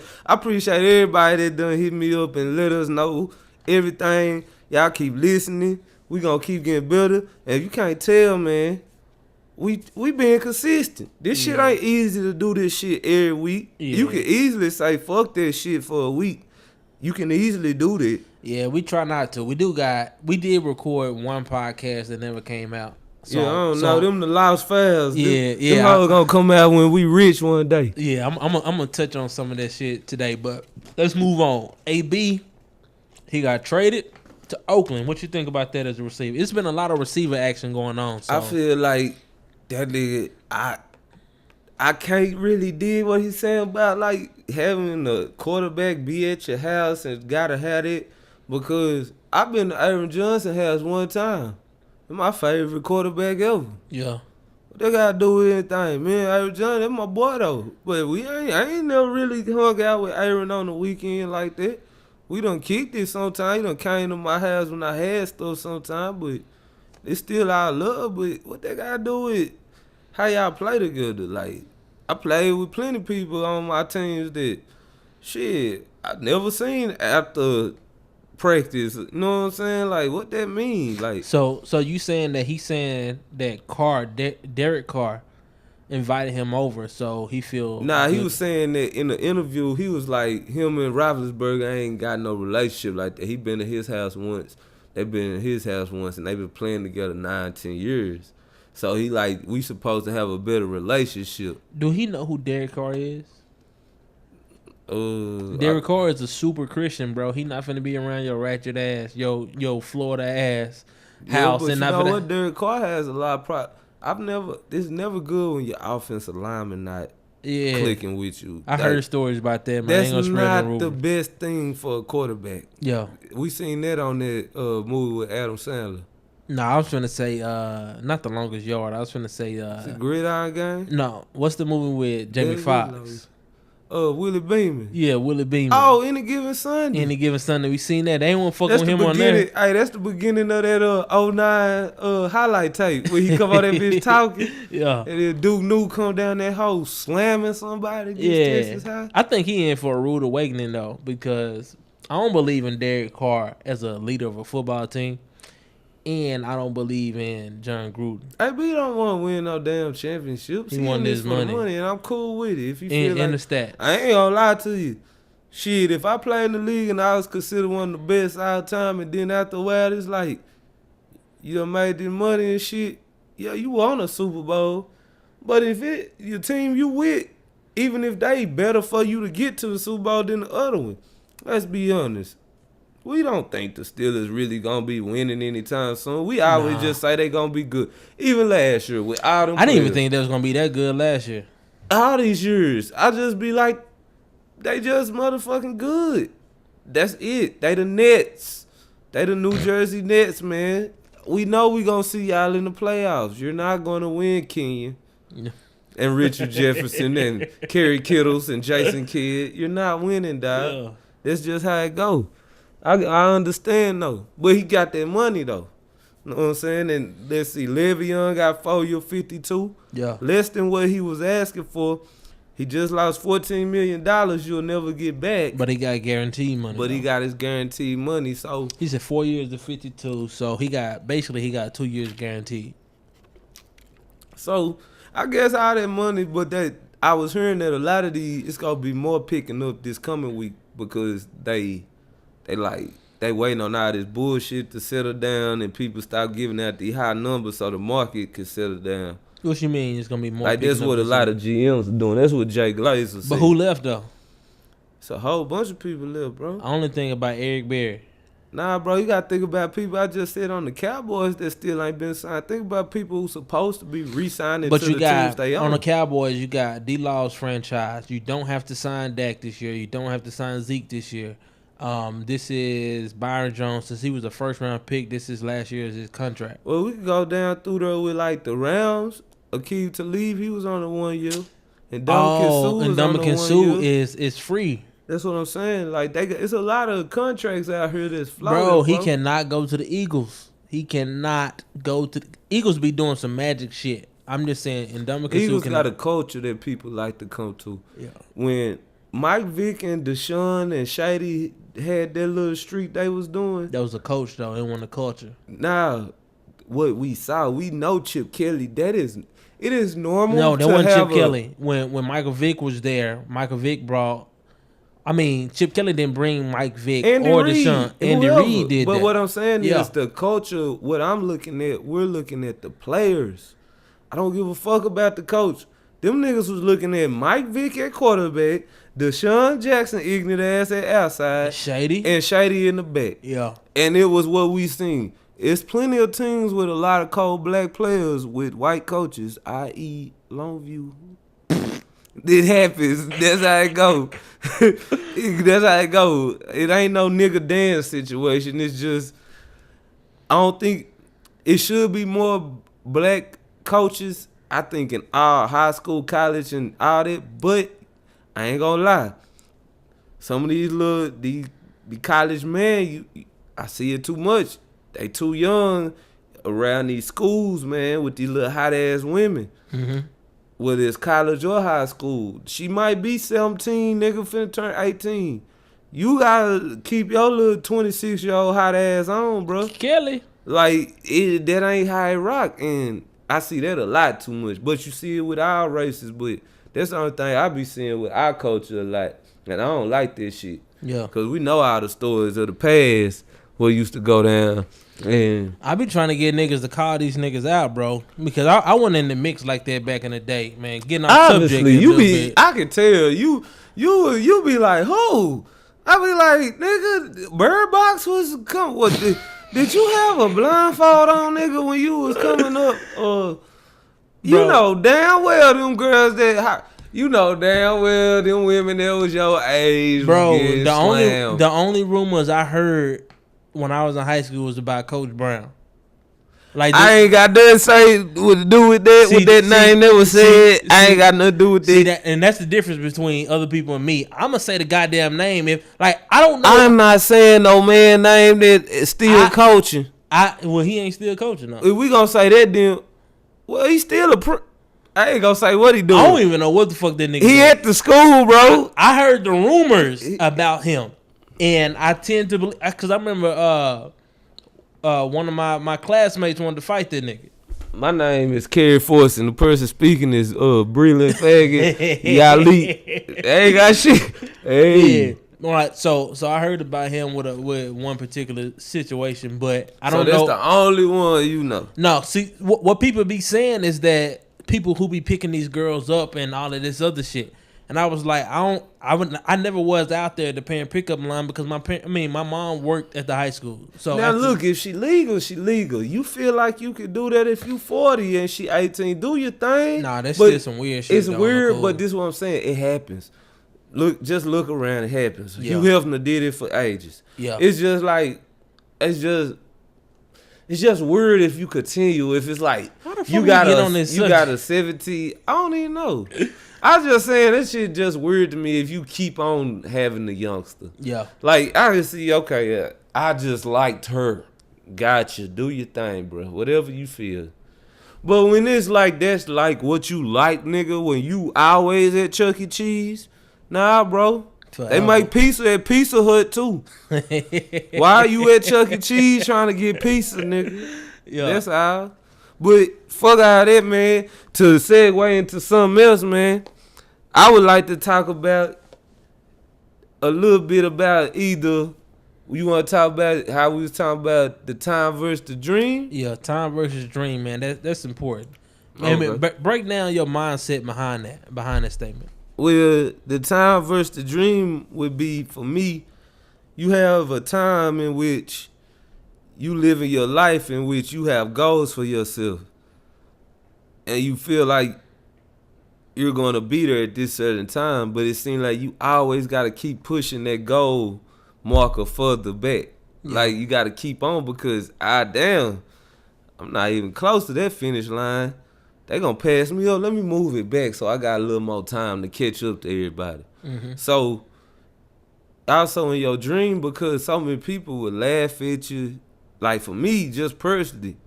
everybody that done hit me up and let us know everything. Y'all keep listening. We gonna keep getting better. And if you can't tell, man, we being consistent. This shit ain't easy to do this shit every week. Yeah. You can easily say fuck that shit for a week. You can easily do that. Yeah, we try not to. We did record one podcast that never came out. So, I don't know. Them the lost files. Yeah, Them all gonna come out when we rich one day. Yeah, I'm gonna touch on some of that shit today, but let's move on. AB, he got traded to Oakland. What you think about that as a receiver? It's been a lot of receiver action going on. So. I feel like that nigga, I can't really dig what he's saying about like having a quarterback be at your house and gotta have it, because I've been to Aaron Johnson's house one time. My favorite quarterback ever. Yeah. What they gotta do with anything? Man, Aaron Johnson, that's my boy though. But I ain't never really hung out with Aaron on the weekend like that. We done kicked it sometime. He done came to my house when I had stuff sometime, but it's still our love. But what they gotta do with how y'all play together? Like, I played with plenty of people on my teams that, shit, I never seen after practice. You know what I'm saying? Like, what that mean? Like, so you saying that he's saying that Derek Carr invited him over, so he feel nah, good. he was saying that in the interview, he was like, him and Roethlisberger ain't got no relationship like that. He been to his house once. They been in his house once, and they been playing together 9-10 years. So he like, we supposed to have a better relationship. Do he know who Derek Carr is? Derek Carr is a super Christian, bro. He not finna be around your ratchet ass, yo Florida ass house, but and you not know finna. what? Derek Carr has a lot of it's never good when your offensive lineman not clicking with you. I heard stories about that, man. I ain't That's gonna spread not the the best thing for a quarterback. Yeah. We seen that on that movie with Adam Sandler. No, I was finna say not The Longest Yard. I was finna say It's a Gridiron Game? no. What's the movie with Jamie Foxx? Willie Beeman. Yeah, Willie Beeman. Oh, Any Given Sunday. Any Given Sunday, we seen that. They ain't want to fuck That's with the him on beginning. there. Hey, that's the beginning of that 09 highlight tape where he come out that bitch talking. Yeah. And then Duke New come down that hole slamming somebody against Texas High. I think he in for a rude awakening though, because I don't believe in Derek Carr as a leader of a football team, and I don't believe in John Gruden. Hey, but he don't want to win no damn championships. He want his money, and I'm cool with it. If you feel like, the stats. I ain't gonna lie to you. Shit, if I played in the league and I was considered one of the best all time, and then after a while it's like, you done made this money and shit, yeah, you won a Super Bowl. But if your team you with, even if they better for you to get to the Super Bowl than the other one, let's be honest. We don't think the Steelers really gonna be winning anytime soon. We always just say they gonna be good. Even last year with all them I didn't even players. think they was gonna be that good last year. All these years, I just be like, they just motherfucking good. That's it. They the Nets. They the New Jersey Nets, man. We know we gonna see y'all in the playoffs. You're not gonna win, Kenyon. Yeah. And Richard Jefferson and Kerry Kittles and Jason Kidd. You're not winning, dog. Yeah. That's just how it go. I understand, though. But he got that money, though. You know what I'm saying? And let's see, Le'Veon got 4 year 52. Yeah. Less than what he was asking for. He just lost $14 million you'll never get back. But he got guaranteed money. But he though. got his guaranteed money, so. He said 4 years to 52, so he got 2 years guaranteed. So, I guess all that money, but that I was hearing that a lot of these, it's going to be more picking up this coming week because they waiting on all this bullshit to settle down and people stop giving out the high numbers so the market can settle down. What you mean it's going to be more? Like, that's what a lot of GMs are doing. That's what Jay Glazer said. But who left, though? It's a whole bunch of people left, bro. I only think about Eric Berry. Nah, bro, you got to think about people I just said on the Cowboys that still ain't been signed. Think about people who supposed to be re-signing to the teams they own. On the Cowboys, you got D-Law's franchise. You don't have to sign Dak this year. You don't have to sign Zeke this year. This is Byron Jones. Since he was a first-round pick, this is last year's his contract. Well, we could go down through there with, like, the Rams. Akeem Talib, he was on the 1 year. And Ndamukong Suh was on the 1 year. is free. That's what I'm saying. Like it's a lot of contracts out here that's floating. Bro, he cannot go to the Eagles. He cannot go to the Eagles. Be doing some magic shit. I'm just saying, Ndamukong Eagles got a culture that people like to come to. Yeah. When Mike Vick and Deshaun and Shady had that little streak they was doing, that was a coach though. It wasn't a culture. Nah, what we saw, we know Chip Kelly. It is normal. No, that wasn't Chip Kelly. When Michael Vick was there, Michael Vick brought. I mean, Chip Kelly didn't bring Mike Vick or Deshaun. Andy Reid did that. But what I'm saying is the culture. What I'm looking at, we're looking at the players. I don't give a fuck about the coach. Them niggas was looking at Mike Vick at quarterback, Deshaun Jackson ignorant ass at outside, and Shady in the back. Yeah. And it was what we seen. It's plenty of teams with a lot of cold black players with white coaches, i.e. Longview. It happens. That's how it go. That's how it go. It ain't no nigga dance situation. It's just, I don't think it should be more black coaches. I think in all high school, college, and all that. But I ain't gonna lie. Some of these the college men, I see it too much. They too young around these schools, man, with these little hot ass women. Mm-hmm. Whether it's college or high school. She might be 17, nigga finna turn 18. You gotta keep your little 26-year-old hot ass on, bro. Kelly. Like, that ain't how it rock. And I see that a lot too much. But you see it with our races. But that's the only thing I be seeing with our culture a lot. And I don't like this shit. Yeah. Because we know all the stories of the past what used to go down. And I be trying to get niggas to call these niggas out, bro, because I wasn't in the mix like that back in the day, man. Getting off subject a little bit. I can tell you be like, who? I be like, nigga, Bird Box was come. What did you have a blindfold on, nigga, when you was coming up? You know damn well them girls you know damn well them women that was your age, bro. The only rumors I heard when I was in high school was about Coach Brown. Like I ain't got nothing to say to do with that. With that name that was said, I ain't got nothing to do with that. And that's the difference between other people and me. I'm gonna say the goddamn name. If like I don't know, I'm not saying no man name that is still coaching. Well, he ain't still coaching. No. If we gonna say that, then well, he's still I ain't gonna say what he doing. I don't even know what the fuck that nigga. He at the school, bro. I heard the rumors about him. And I tend to believe, because I remember one of my classmates wanted to fight that nigga. My name is Kerry Force, and the person speaking is Breland Faggot Yali. Ain't got shit. Hey. Yeah. All right, so I heard about him with one particular situation, but I don't know. So that's the only one you know. No, see, what people be saying is that people who be picking these girls up and all of this other shit. And I was like, I never was out there at the parent pickup line because my mom worked at the high school. So now look, if she legal, she legal. You feel like you could do that if you 40 and she 18, do your thing. Nah, that's still some weird shit. It's weird, but this is what I'm saying. It happens. Just look around. It happens. Yeah. Hugh Hefner did it for ages. Yeah. It's just like, it's just weird if you continue. If it's like you got a 70. I don't even know. I was just saying that shit just weird to me if you keep on having the youngster. Yeah. Like, I can see, okay, yeah, I just liked her. Gotcha. Do your thing, bro. Whatever you feel. But when it's like, that's like what you like, nigga, when you always at Chuck E. Cheese, nah, bro. Forever. They make pizza at Pizza Hut, too. Why are you at Chuck E. Cheese trying to get pizza, nigga? Yeah. That's all. But fuck out of that, man. To segue into something else, man, I would like to talk about a little bit about either you want to talk about how we was talking about the time versus the dream. Yeah, time versus dream, man. That's important. Okay. Break down your mindset behind that statement. Well, the time versus the dream would be, for me, you have a time in which you live in your life in which you have goals for yourself. And you feel like you're going to be there at this certain time, but it seems like you always got to keep pushing that goal marker further back. Yeah. Like, you got to keep on because, damn, I'm not even close to that finish line. They going to pass me up. Let me move it back so I got a little more time to catch up to everybody. Mm-hmm. So also in your dream because so many people would laugh at you. Like for me, just personally,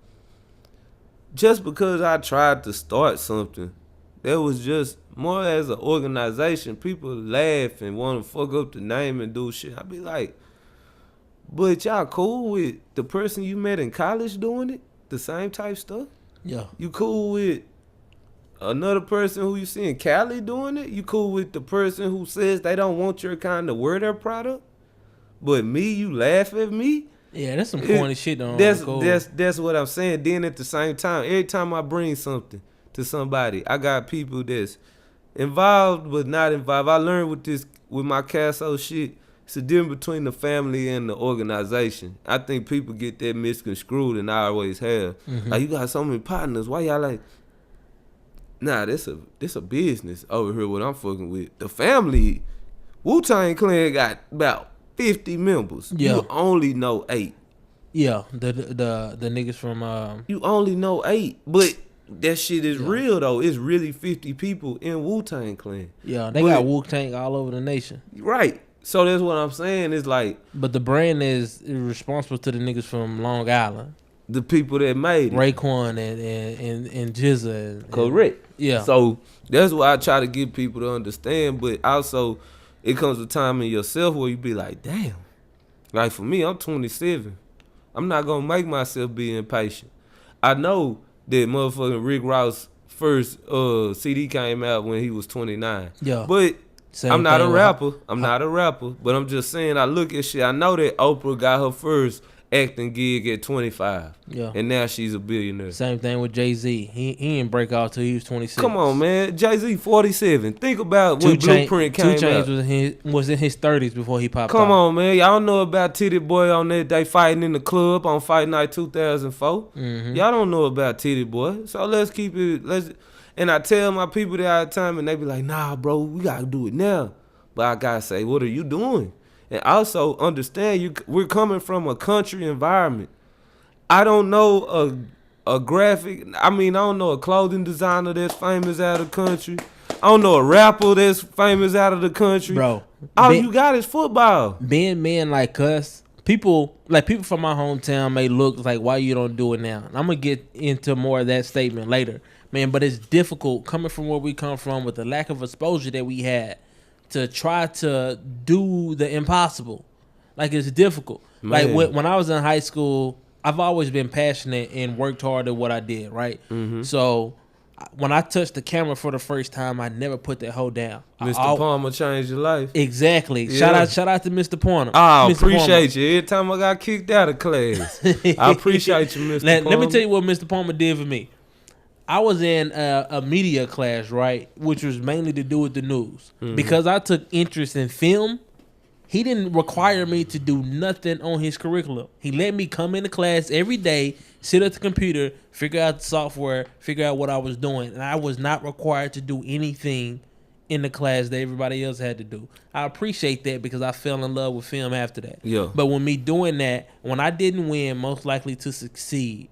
just because I tried to start something, that was just more as an organization. People laugh and want to fuck up the name and do shit. I be like, but y'all cool with the person you met in college doing it? The same type stuff? Yeah. You cool with another person who you see in Cali doing it? You cool with the person who says they don't want your kind to wear their product? But me, you laugh at me? Yeah, that's some corny shit though. That's what I'm saying. Then at the same time, every time I bring something to somebody, I got people that's involved but not involved. I learned with my Casso shit. It's a difference between the family and the organization. I think people get that misconstrued, and I always have. Like, you got so many partners. Why y'all like? Nah, this a business over here. What I'm fucking with the family. Wu-Tang Clan got about 50 members. Yeah. You only know 8. Yeah, the niggas from You only know 8, but that shit is real though. It's really 50 people in Wu-Tang Clan. Yeah, they got Wu-Tang all over the nation. Right. So that's what I'm saying. It's like, but the brand is responsible to the niggas from Long Island, the people that made it, Raekwon and Jizza. Correct. Yeah. So that's why I try to get people to understand. But also, it comes a time in yourself where you be like, damn. Like for me, I'm 27. I'm not gonna make myself be impatient. I know that motherfucking Rick Ross first CD came out when he was 29. Yeah. But I'm not a rapper. Not a rapper. But I'm just saying, I look at shit. I know that Oprah got her first acting gig at 25. Yeah. And now she's a billionaire. Same thing with Jay-Z. He didn't break out till he was 26. Come on, man. Jay-Z 47. Think about when Blueprint came out. 2 Chainz was in his 30s before he popped Come out. on, man. Y'all know about Titty Boy on that day fighting in the club on Fight Night 2004. Y'all don't know about Titty Boy. So let's keep it. And I tell my people that all the time, and they be like, nah, bro, we got to do it now. But I got to say, what are you doing? And also understand, we're coming from a country environment. I don't know a graphic. I don't know a clothing designer that's famous out of the country. I don't know a rapper that's famous out of the country. Bro, all you got is football. Being men like us, people from my hometown may look like, why you don't do it now? And I'm gonna get into more of that statement later, man. But it's difficult coming from where we come from with the lack of exposure that we had to try to do the impossible. Like, it's difficult. Man. Like when I was in high school, I've always been passionate and worked hard at what I did, right? So when I touched the camera for the first time, I never put that hoe down. Mr. Palmer changed your life. Exactly. Yeah. Shout out to Mr. Palmer. I appreciate you. Every time I got kicked out of class, I appreciate you, Mr. Palmer. Let me tell you what Mr. Palmer did for me. I was in a media class, right, which was mainly to do with the news. Because I took interest in film, he didn't require me to do nothing on his curriculum. He let me come into class every day, sit at the computer, figure out the software, figure out what I was doing. And I was not required to do anything in the class that everybody else had to do. I appreciate that because I fell in love with film after that. Yeah. But when me doing that, when I didn't win Most Likely to Succeed,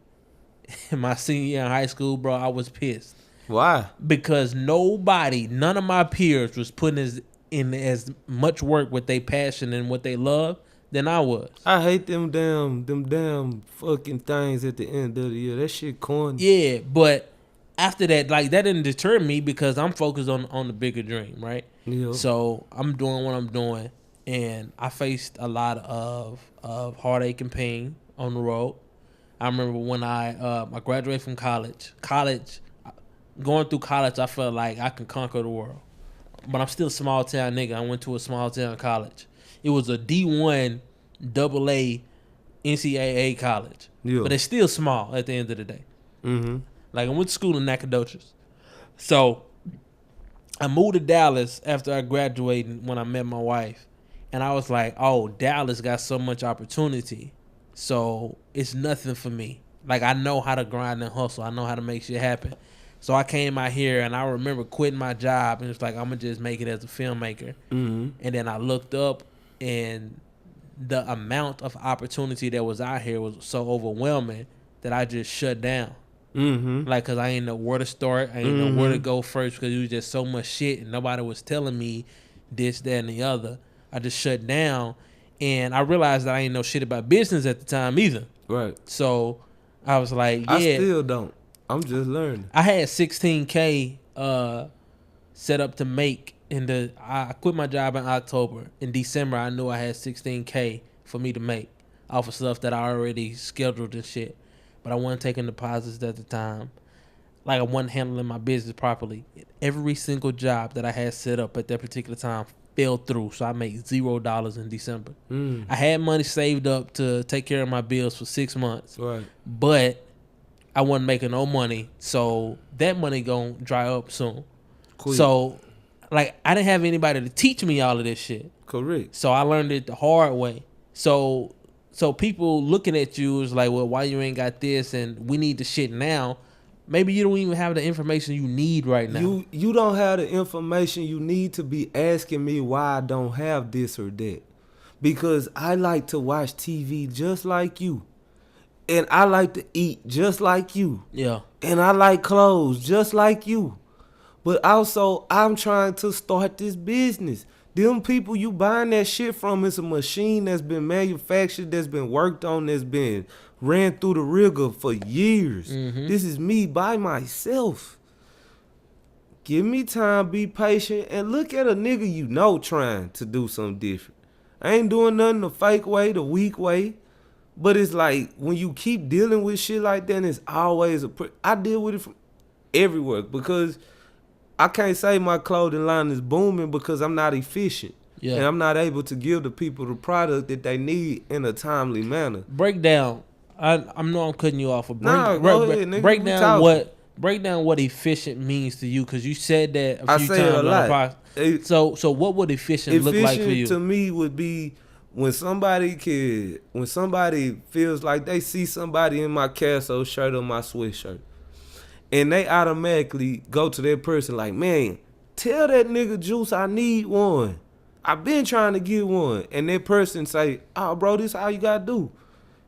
in my senior year in high school, bro, I was pissed. Why? Because none of my peers was putting in as much work with their passion and what they love than I was. I hate them damn fucking things at the end of the year. That shit corny. Yeah, but after that, like, that didn't deter me because I'm focused on the bigger dream, right? Yeah. So I'm doing what I'm doing, and I faced a lot of heartache and pain on the road. I remember when I graduated from college, going through college, I felt like I can conquer the world. But I'm still a small town nigga. I went to a small town college. It was a D1 AA NCAA college. Yeah. But it's still small at the end of the day. Like, I went to school in Nacogdoches. So I moved to Dallas after I graduated when I met my wife. And I was like, oh, Dallas got so much opportunity. So it's nothing for me. Like, I know how to grind and hustle. I know how to make shit happen. So I came out here, and I remember quitting my job, and it's like, I'm going to just make it as a filmmaker. And then I looked up, and the amount of opportunity that was out here was so overwhelming that I just shut down. Like, because I didn't know where to start. I didn't know where to go first because it was just so much shit, and nobody was telling me this, that, and the other. I just shut down, and I realized that I ain't know shit about business at the time either. Right. So I was like, yeah. I still don't. I'm just learning. I had $16K set up to make I quit my job in October. In December, I knew I had $16K for me to make off of stuff that I already scheduled and shit. But I wasn't taking deposits at the time. Like I wasn't handling my business properly. Every single job that I had set up at that particular time fell through. So I made $0 in December. I had money saved up to take care of my bills for 6 months. Right. But I wasn't making no money. So that money gonna dry up soon. Quick. So like I didn't have anybody to teach me all of this shit. Correct. So I learned it the hard way. So people looking at you is like, well, why you ain't got this and we need the shit now. Maybe you don't even have the information you need right now. You don't have the information you need to be asking me why I don't have this or that. Because I like to watch TV just like you. And I like to eat just like you. Yeah. And I like clothes just like you. But also, I'm trying to start this business. Them people you buying that shit from is a machine that's been manufactured, that's been worked on, that's been ran through the rigor for years. This is me by myself. Give me time, be patient, and look at a nigga you know trying to do something different. I ain't doing nothing the fake way, the weak way. But it's like, when you keep dealing with shit like that, it's always I deal with it from everywhere because I can't say my clothing line is booming because I'm not efficient. Yeah. And I'm not able to give the people the product that they need in a timely manner. Break down. I know I'm cutting you off. Go ahead, nigga. Break down what efficient means to you, because you said that a few times on the podcast. So what would efficient look like for you? To me would be when somebody feels like they see somebody in my Casso shirt or my sweatshirt, and they automatically go to that person like, man, tell that nigga Juice I need one. I've been trying to get one. And that person say, oh, bro, this how you got to do.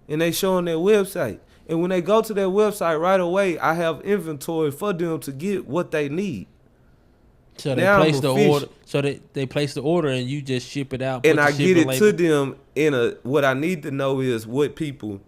And they show on their website. And when they go to their website right away, I have inventory for them to get what they need. So they place the order. So they place the order and you just ship it out. And I get it to them in what I need to know is what people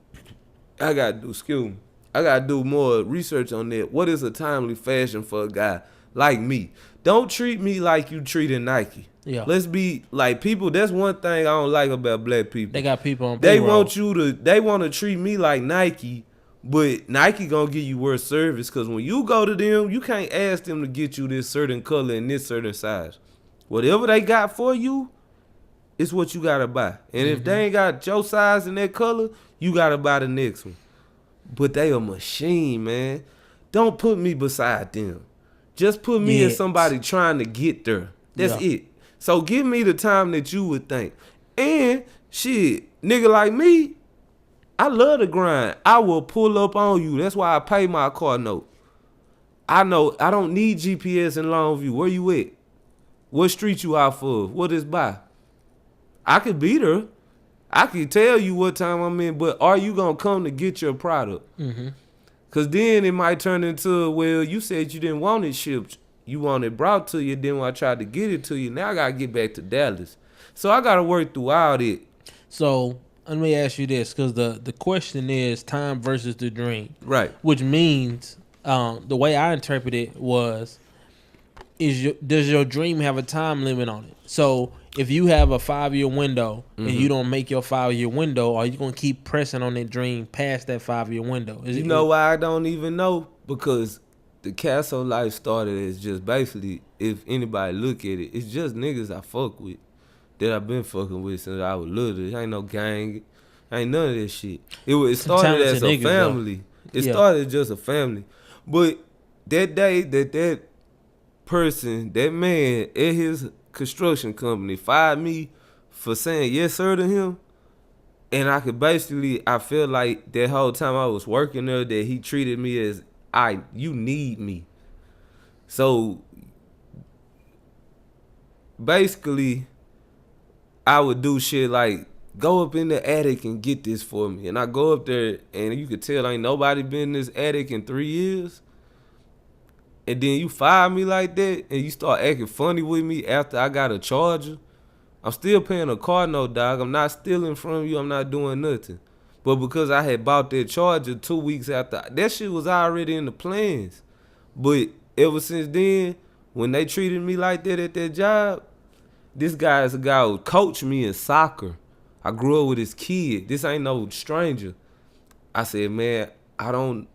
I got to do. Excuse me. I got to do more research on that. What is a timely fashion for a guy like me? Don't treat me like you treated Nike. Yeah. Let's be like people. That's one thing I don't like about black people. They got people on payroll. They want to treat me like Nike, but Nike gonna give you worse service, because when you go to them, you can't ask them to get you this certain color and this certain size. Whatever they got for you, it's what you gotta buy. And if they ain't got your size and that color, you gotta buy the next one. But they a machine, man. Don't put me beside them. Just put me as somebody trying to get there. That's it. So give me the time that you would think. And shit, nigga like me, I love to grind. I will pull up on you. That's why I pay my car note. I know I don't need GPS in Longview. Where you at? What street you out for? What is by? I could be there. I could tell you what time I'm in, but are you going to come to get your product? Because then it might turn into, well, you said you didn't want it shipped. You want it brought to you. Then when I tried to get it to you, now I got to get back to Dallas. So I got to work through all it. So let me ask you this, because the question is time versus the dream. Right. Which means the way I interpret it was, does your dream have a time limit on it? So if you have a 5-year window and you don't make your 5-year window, are you going to keep pressing on that dream past that 5-year window? You know why I don't even know? Because the Castle life started as just basically, if anybody look at it, it's just niggas I fuck with that I've been fucking with since I was little. Ain't no gang, ain't none of this shit. It started as a family. It started just a family. But that day that person, that man at his construction company fired me for saying yes sir to him, and I feel like that whole time I was working there that he treated me as, you need me. So basically I would do shit like go up in the attic and get this for me, and I go up there and you could tell ain't nobody been in this attic in 3 years. And then you fire me like that and you start acting funny with me after I got a charger. I'm still paying a car note, dog. I'm not stealing from you. I'm not doing nothing. But because I had bought that Charger 2 weeks after, that shit was already in the plans. But ever since then, when they treated me like that at that job, this guy is a guy who coached me in soccer. I grew up with his kid. This ain't no stranger. I said, man,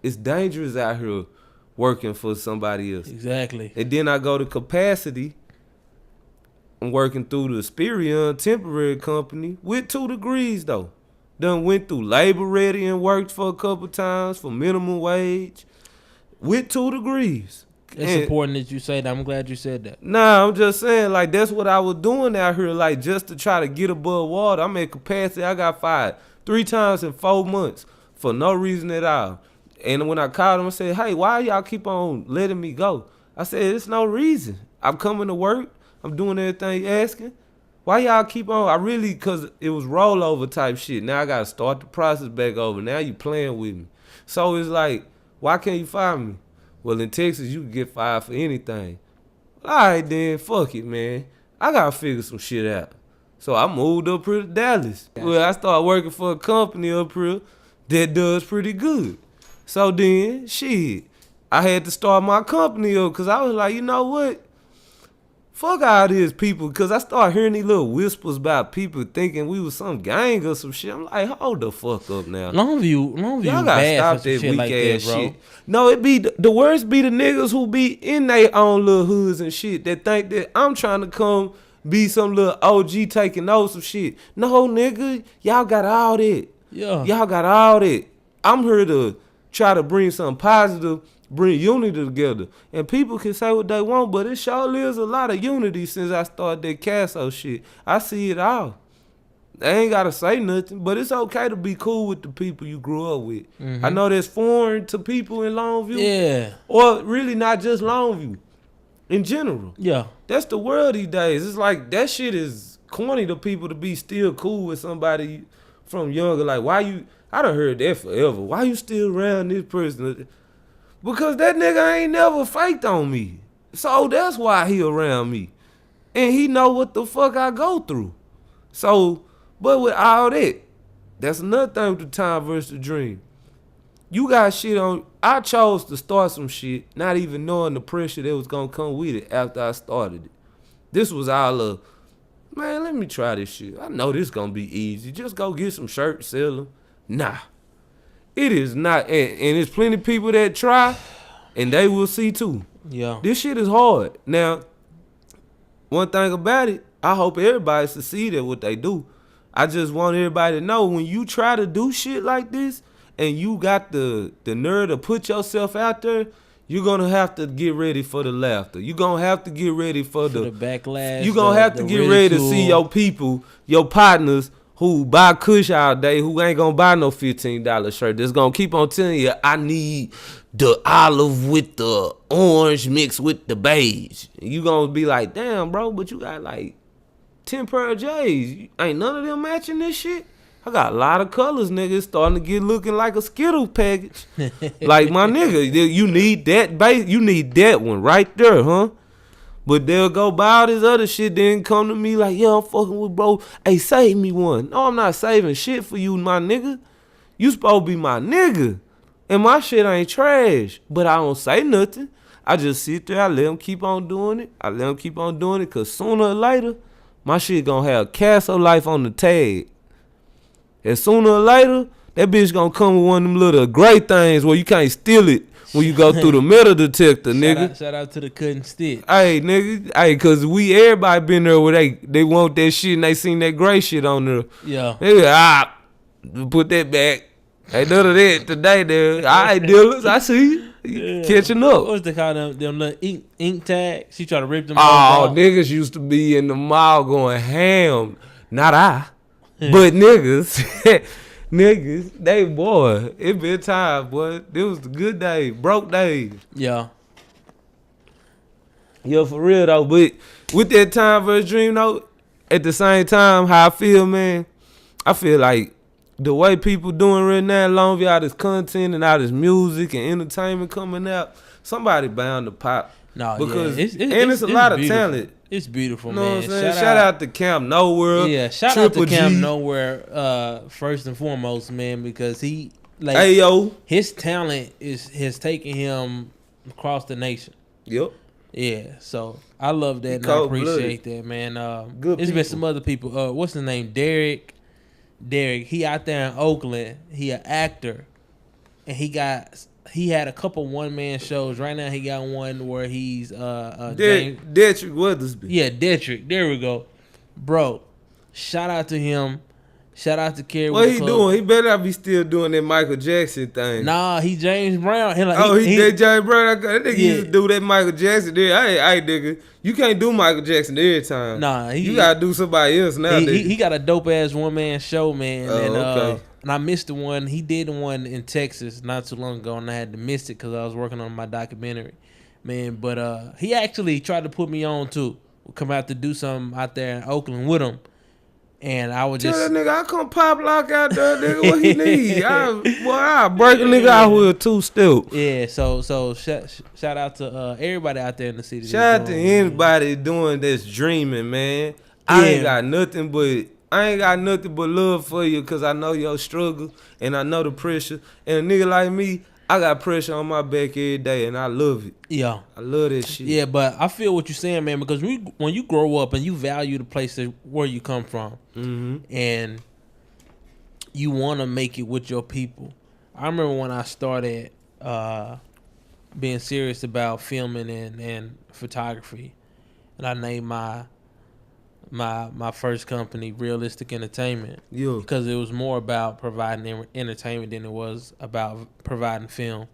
it's dangerous out here working for somebody else. Exactly. And then I go to Capacity. I'm working through the Spirion temporary company with 2 degrees, though. Done went through Labor Ready and worked for a couple times for minimum wage with 2 degrees. It's important that you say that. I'm glad you said that. Nah, I'm just saying, like, that's what I was doing out here, like, just to try to get above water. I'm at Capacity. I got fired 3 times in 4 months for no reason at all. And when I called them, I said, hey, why y'all keep on letting me go? I said, it's no reason. I'm coming to work. I'm doing everything you asking. Why y'all keep on? Because it was rollover type shit. Now I got to start the process back over. Now you playing with me. So it's like, why can't you fire me? Well, in Texas, you can get fired for anything. All right, then, fuck it, man. I got to figure some shit out. So I moved up here to Dallas. Well, I started working for a company up here that does pretty good. So then, shit, I had to start my company up because I was like, you know what? Fuck all these people, because I started hearing these little whispers about people thinking we was some gang or some shit. I'm like, hold the fuck up now. Longview Y'all gotta bad stop for some that shit weak like ass that, bro. shit. No, it be the worst be the niggas who be in their own little hoods and shit that think that I'm trying to come be some little OG taking over some shit. No, nigga, y'all got all that. Yeah. Y'all got all that. I'm here to try to bring something positive, bring unity together. And people can say what they want, but it sure is a lot of unity since I started that Casso shit. I see it all. They ain't got to say nothing, but it's okay to be cool with the people you grew up with. Mm-hmm. I know that's foreign to people in Longview. Yeah. Or really not just Longview. In general. Yeah. That's the world these days. It's like that shit is corny to people to be still cool with somebody from younger. Like, why you... I done heard that forever. Why you still around this person? Because that nigga ain't never faked on me. So that's why he around me. And he know what the fuck I go through. So, but with all that, that's another thing with the time versus the dream. You got shit on... I chose to start some shit, not even knowing the pressure that was going to come with it after I started it. This was all of, man, let me try this shit. I know this going to be easy. Just go get some shirts, sell them. Nah. It is not. And there's plenty of people that try, and they will see too. Yeah. This shit is hard. Now, one thing about it, I hope everybody succeed at what they do. I just want everybody to know when you try to do shit like this and you got the nerve to put yourself out there, you're going to have to get ready for the laughter. You're going to have to get ready for the backlash. You're going to have to get ready to see your people, your partners, who buy Kush all day, who ain't gonna buy no $15 shirt. That's gonna keep on telling you, I need the olive with the orange mixed with the beige. And you gonna be like, damn, bro, but you got like 10 pair of J's. Ain't none of them matching this shit? I got a lot of colors, nigga. It's starting to get looking like a Skittle package. Like, my nigga, you need that base. You need that one right there, huh? But they'll go buy all this other shit, then come to me like, yeah, I'm fucking with bro. Hey, save me one. No, I'm not saving shit for you, my nigga. You supposed to be my nigga. And my shit ain't trash. But I don't say nothing. I just sit there. I let them keep on doing it. Because sooner or later, my shit gonna have Castle Life on the tag. And sooner or later, that bitch gonna come with one of them little gray things where you can't steal it. When you go through the metal detector, nigga. Shout out to the cutting stick. Hey, nigga. Hey, cause everybody been there where they want that shit and they seen that gray shit on there. Yeah. Nigga, put that back. Ain't none of that today, there. All right, dealers, I see you. Yeah. Catching up. What's the kind of them little ink tags? She try to rip them off. Oh, niggas used to be in the mall going ham. Not I, but niggas. Niggas, they boy, it been time, boy. It was the good days, broke days. Yeah. Yeah, for real though. But with that time versus dream though, at the same time, how I feel, man, I feel like the way people doing right now, long as all this content and all this music and entertainment coming out, somebody bound to pop. No, because yeah. it's a lot of talent. It's beautiful, You know man. what I'm saying? Shout out to Camp Nowhere. Yeah, shout Triple out to Camp G. Nowhere, first and foremost, man, because he his talent has taken him across the nation. Yep. Yeah, so I love that and I appreciate that, man. Good There's people. been some other people. What's his name? Derek, he out there in Oakland. He an actor, and he had a couple one-man shows. Right now he got one where he's Detrick Weathersby. Yeah, Detrick. There we go. Bro, shout out to him. Shout out to Kerry. What he doing? He better not be still doing that Michael Jackson thing. Nah, he James Brown. He that James Brown. That nigga used to do that Michael Jackson. Hey, nigga, you can't do Michael Jackson every time. Nah, you gotta do somebody else now. He got a dope ass one man show, man. Okay. And I missed the one. He did one in Texas not too long ago, and I had to miss it because I was working on my documentary, man. But he actually tried to put me on too. Come out to do something out there in Oakland with him. And I would just tell that nigga I come pop lock out there, nigga. What he need? I'll break a nigga out with 2 steps. Yeah, so shout out to everybody out there in the city. Shout out to anybody doing this dreaming, man. I ain't got nothing but love for you because I know your struggle and I know the pressure. And a nigga like me, I got pressure on my back every day, and I love it. Yeah. I love that shit. Yeah, but I feel what you're saying, man, because when you grow up and you value the place where you come from, and you want to make it with your people. I remember when I started being serious about filming and photography, and I named my first company Realistic Entertainment. Yeah. Because it was more about providing entertainment than it was about providing film.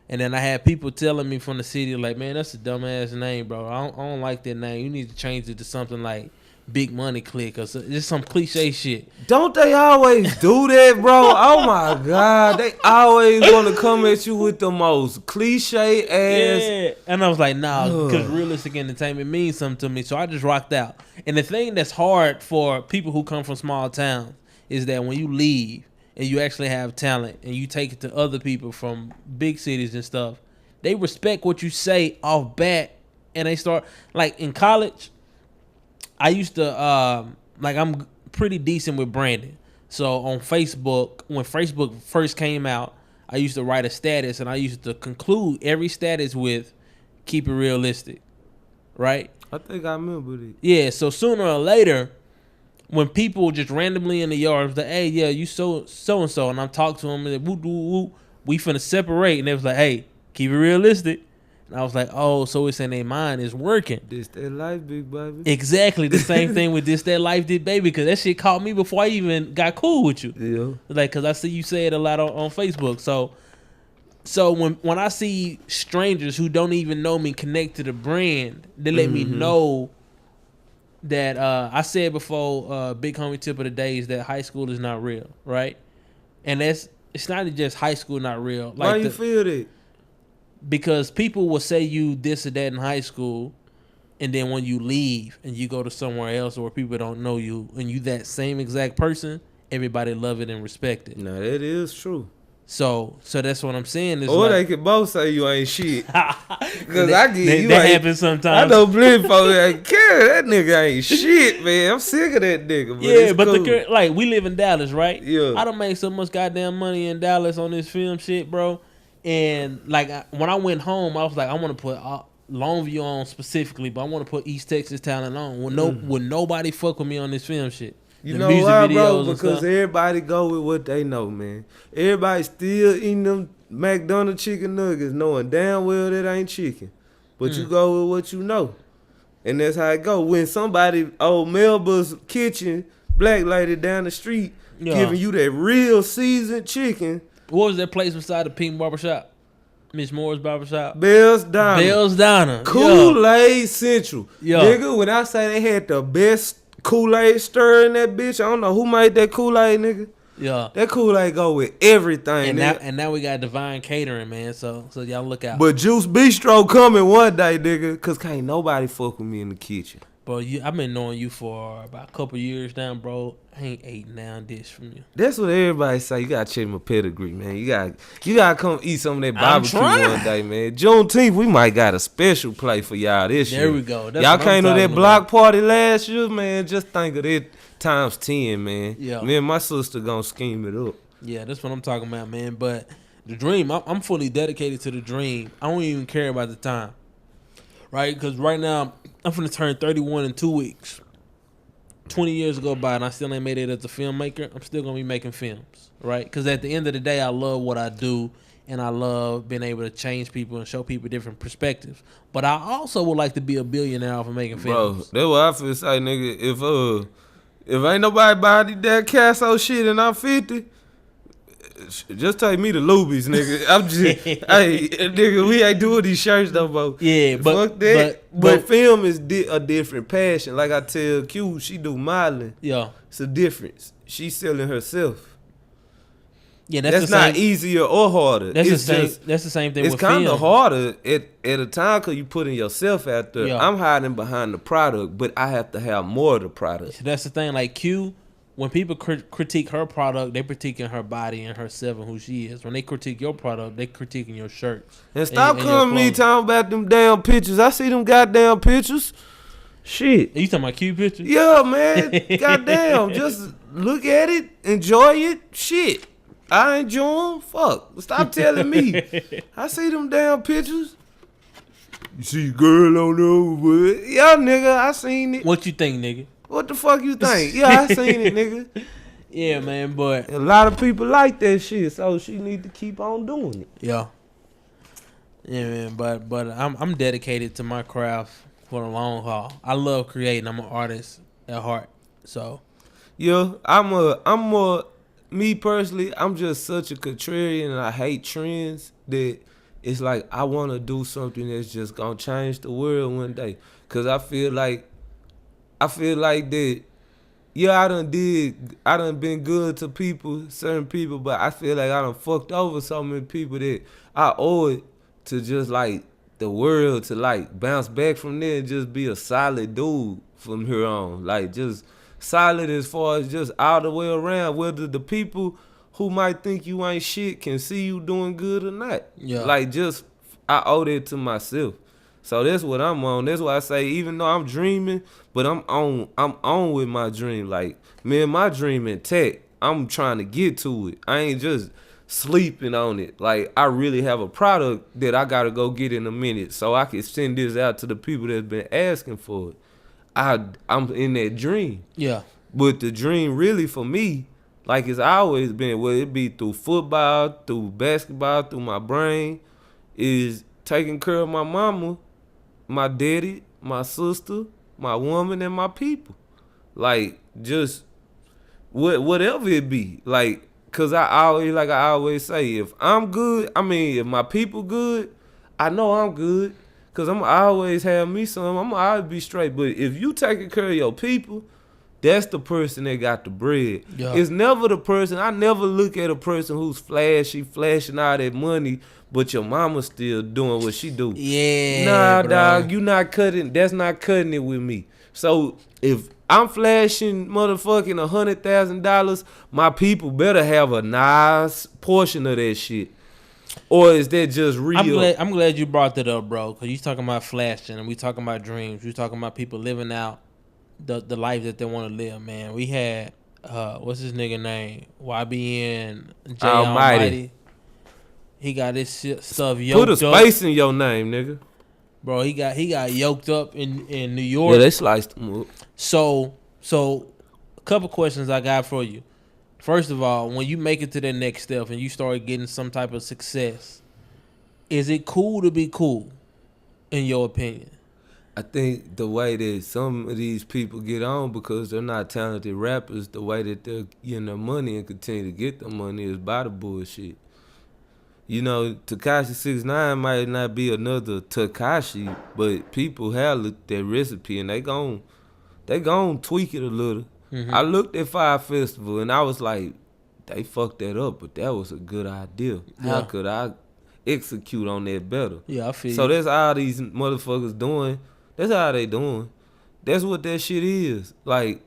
And then I had people telling me from the city, like, man, that's a dumbass name, bro. I don't like that name. You need to change it to something like Big Money Click or just some cliche shit. Don't they always do that, bro? Oh my God. They always want to come at you with the most cliche ass. Yeah. And I was like, nah, because Realistic Entertainment means something to me. So I just rocked out. And the thing that's hard for people who come from small towns is that when you leave and you actually have talent and you take it to other people from big cities and stuff, they respect what you say off bat, and they start, like in college, I used to, I'm pretty decent with branding. So on Facebook, when Facebook first came out, I used to write a status, and I used to conclude every status with, keep it realistic, right? I think I remember it. Yeah, so sooner or later, when people just randomly in the yard was like, hey, yeah, you so-and-so, and I'm talking to them, and they, woo, we finna separate, and they was like, hey, keep it realistic. And I was like, oh, so it's in their mind, it's working. This that life, big baby. Exactly, the same thing with this that life did, baby, because that shit caught me before I even got cool with you. Yeah. Like, because I see you say it a lot on Facebook. So when I see strangers who don't even know me connect to the brand, they let me know that I said before, big homie tip of the day is that high school is not real, right? And it's not just high school not real. Like, why you feel that? Because people will say you this or that in high school, and then when you leave and you go to somewhere else where people don't know you, and you that same exact person, everybody love it and respect it. No, that is true. So that's what I'm saying. Or they could both say you ain't shit. Because I get you. That happens sometimes. I know plenty folks like, that nigga ain't shit, man. I'm sick of that nigga. But yeah, but cool. like, we live in Dallas, right? Yeah. I done made so much goddamn money in Dallas on this film shit, bro. And like, when I went home, I was like, I want to put Longview on specifically, but I want to put East Texas talent on. Would nobody fuck with me on this film shit? You know why, bro? Because everybody go with what they know, man. Everybody still eating them McDonald's chicken nuggets, knowing damn well that ain't chicken. But you go with what you know. And that's how it go. When somebody, old Melba's Kitchen, black lady down the street, giving you that real seasoned chicken. What was that place beside the Pink Barbershop? Miss Moore's Barbershop? Bell's Diner. Kool-Aid Central. Nigga, when I say they had the best Kool-Aid stir in that bitch, I don't know who made that Kool-Aid, nigga. Yeah. That Kool-Aid go with everything, and now we got Divine Catering, man, so y'all look out. But Juice Bistro coming one day, nigga, because can't nobody fuck with me in the kitchen. Bro, I've been knowing you for about a couple years now, bro. I ain't ate now this from you. That's what everybody say. You gotta check my pedigree, man. You gotta come eat some of that barbecue one day, man. Juneteenth, we might got a special play for y'all this year. There we go. That's y'all came to that block party last year, man. Just think of it times 10, man. Yeah. Me and my sister gonna scheme it up. Yeah, that's what I'm talking about, man. But the dream, I'm fully dedicated to the dream. I don't even care about the time, right? Because right now, I'm finna turn 31 in 2 weeks. 20 years go by and I still ain't made it as a filmmaker. I'm still gonna be making films, right? Because at the end of the day, I love what I do, and I love being able to change people and show people different perspectives. But I also would like to be a billionaire for making films. Bro, that's what I feel say, nigga. If ain't nobody buy that Casso shit and I'm 50. Just take me to Luby's, nigga. I'm just, hey, nigga, we ain't doing these shirts no more. Yeah, but fuck that. But film is a different passion. Like I tell Q, she do modeling. Yeah, it's a difference. She's selling herself. Yeah, that's not easier or harder. That's the same thing. It's kind of harder at a time because you putting yourself out there. Yeah. I'm hiding behind the product, but I have to have more of the product. So that's the thing. Like Q. When people critique her product, they critiquing her body and herself and who she is. When they critique your product, they critiquing your shirts. And stop coming me talking about them damn pictures. I see them goddamn pictures. Shit. Are you talking about cute pictures? Yeah, man. Goddamn. Just look at it, enjoy it. Shit. I enjoy them. Fuck. Stop telling me. I see them damn pictures. You see a girl on there? Yeah, nigga, I seen it. What you think, nigga? What the fuck you think? Yeah, I seen it, nigga. Yeah, man, but a lot of people like that shit, so she need to keep on doing it. Yeah. Yeah, man, but I'm dedicated to my craft for the long haul. I love creating. I'm an artist at heart. So yeah, I'm more me personally, I'm just such a contrarian and I hate trends that it's like I wanna do something that's just gonna change the world one day. Cause I feel like that, yeah, I done been good to people, certain people, but I feel like I done fucked over so many people that I owe it to just like the world to like bounce back from there and just be a solid dude from here on. Like just solid as far as just all the way around, whether the people who might think you ain't shit can see you doing good or not. Yeah. Like just, I owe that to myself. So that's what I'm on. That's why I say, even though I'm dreaming, but I'm on with my dream. Like, man, my dream intact. I'm trying to get to it. I ain't just sleeping on it. Like, I really have a product that I gotta go get in a minute so I can send this out to the people that's been asking for it. I'm in that dream. Yeah. But the dream really for me, like it's always been, whether it be through football, through basketball, through my brain, is taking care of my mama, my daddy, my sister, my woman, and my people. Like, just whatever it be. Like, cause I always say, if I'm good, if my people good, I know I'm good. Cause I'm always have me some, I'm always be straight. But if you taking care of your people, that's the person that got the bread. Yeah. It's never the person, I never look at a person who's flashing all that money, but your mama still doing what she do. Yeah, nah, bro. dog, you not cutting. That's not cutting it with me. So if I'm flashing motherfucking $100,000, my people better have a nice portion of that shit. Or is that just real? I'm glad you brought that up, bro. Cause you talking about flashing and we talking about dreams. We talking about people living out the life that they want to live. Man, we had what's his nigga name? YBN J Almighty. He got this stuff yoked up. Put a space in your name, nigga. Bro, he got yoked up in New York. Yeah, they sliced him up. So a couple questions I got for you. First of all, when you make it to that next step and you start getting some type of success, is it cool to be cool, in your opinion? I think the way that some of these people get on because they're not talented rappers, the way that they're getting their money and continue to get their money is by the bullshit. You know, Tekashi 6ix9ine might not be another Tekashi, but people have looked at that recipe and they gon' tweak it a little. Mm-hmm. I looked at Fire Festival and I was like, they fucked that up, but that was a good idea. Yeah. How could I execute on that better? Yeah, I feel so that's all these motherfuckers doing. That's how they doing. That's what that shit is. Like,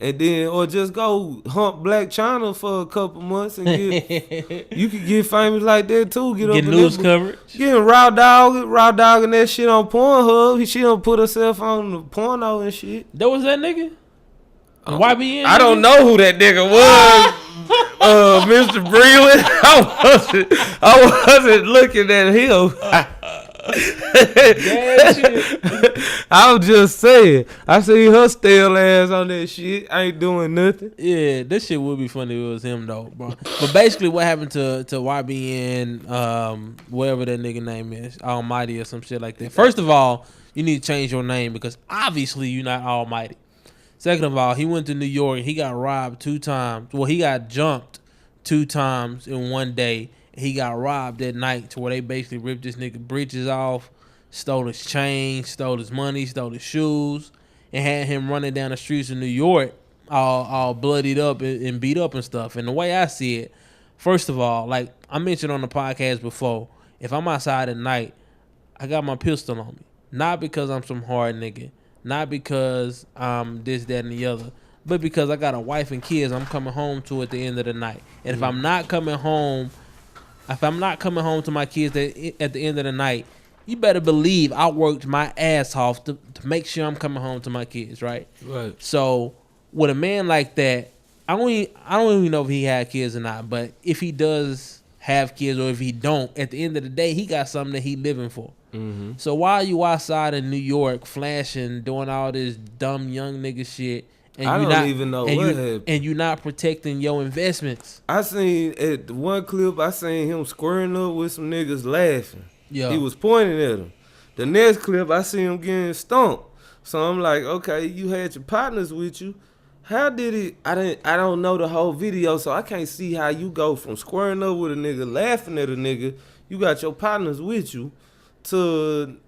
and then, or just go hunt Black China for a couple months and get, you could get famous like that too. Get news coverage. Getting raw dogging that shit on Pornhub. She done put herself on the porno and shit. That was that nigga? YBN? I don't know who that nigga was. Mr. Breland. I wasn't looking at him. I'm just saying. I see her stale ass on that shit. I ain't doing nothing. Yeah, this shit would be funny if it was him though, bro. But basically, what happened to YBN, whatever that nigga name is, Almighty or some shit like that. First of all, you need to change your name because obviously you're not Almighty. Second of all, he went to New York and he got robbed 2 times. Well, he got jumped 2 times in one day. He got robbed that night to where they basically ripped this nigga britches off, stole his chain, stole his money, stole his shoes, and had him running down the streets of New York all bloodied up and beat up and stuff. And the way I see it, first of all, like I mentioned on the podcast before, if I'm outside at night, I got my pistol on me. Not because I'm some hard nigga. Not because I'm this, that, and the other. But because I got a wife and kids I'm coming home to at the end of the night. And if I'm not coming home to my kids at the end of the night, you better believe I worked my ass off to make sure I'm coming home to my kids, right? Right. So with a man like that, I don't even know if he had kids or not, but if he does have kids or if he don't, at the end of the day, he got something that he living for. Mm-hmm. So why are you outside in New York flashing, doing all this dumb young nigga shit? And I don't even know what happened. And you're not protecting your investments. I seen at one clip, I seen him squaring up with some niggas laughing. Yeah. He was pointing at him. The next clip, I see him getting stumped. So I'm like, okay, you had your partners with you. How did it? I don't know the whole video, so I can't see how you go from squaring up with a nigga, laughing at a nigga. You got your partners with you, to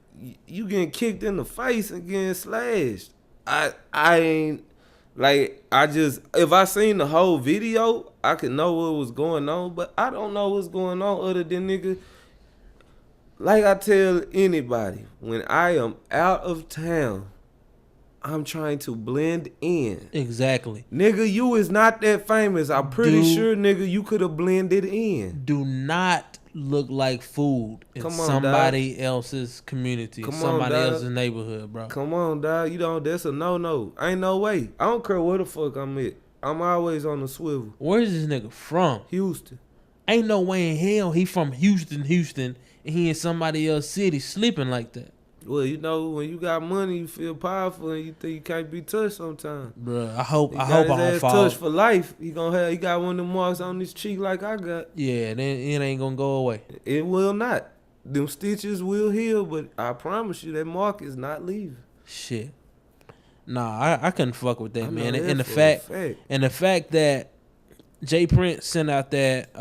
you getting kicked in the face and getting slashed. I ain't. Like, if I seen the whole video, I could know what was going on, but I don't know what's going on other than nigga. Like I tell anybody, when I am out of town, I'm trying to blend in. Exactly. Nigga, you is not that famous. I'm pretty sure, nigga, you could have blended in. Do not look like food in somebody else's community, somebody else's neighborhood, bro. Come on, dog. You don't. That's a no. Ain't no way. I don't care where the fuck I'm at. I'm always on the swivel. Where's this nigga from? Houston. Ain't no way in hell he from Houston, and he in somebody else's city sleeping like that. Well, you know, when you got money, you feel powerful, and you think you can't be touched sometimes. Bruh, I hope I don't fall. Touched for life. He got one of them marks on his cheek like I got. Yeah, then it ain't gonna go away. It will not. Them stitches will heal, but I promise you that mark is not leaving. Shit. Nah, I couldn't fuck with that, man. And the fact that Jay Prince sent out that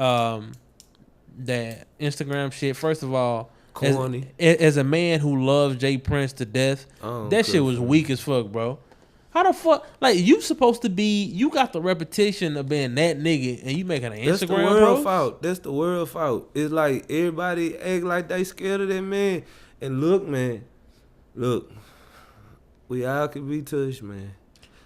that Instagram shit. First of all, corny. As a man who loves Jay Prince to death, that shit was weak as fuck, bro. How the fuck? Like, you supposed to be, you got the reputation of being that nigga, and you making an Instagram post? That's the world fault. That's the world fault. It's like everybody act like they scared of that man. And look, man, we all can be touched, man.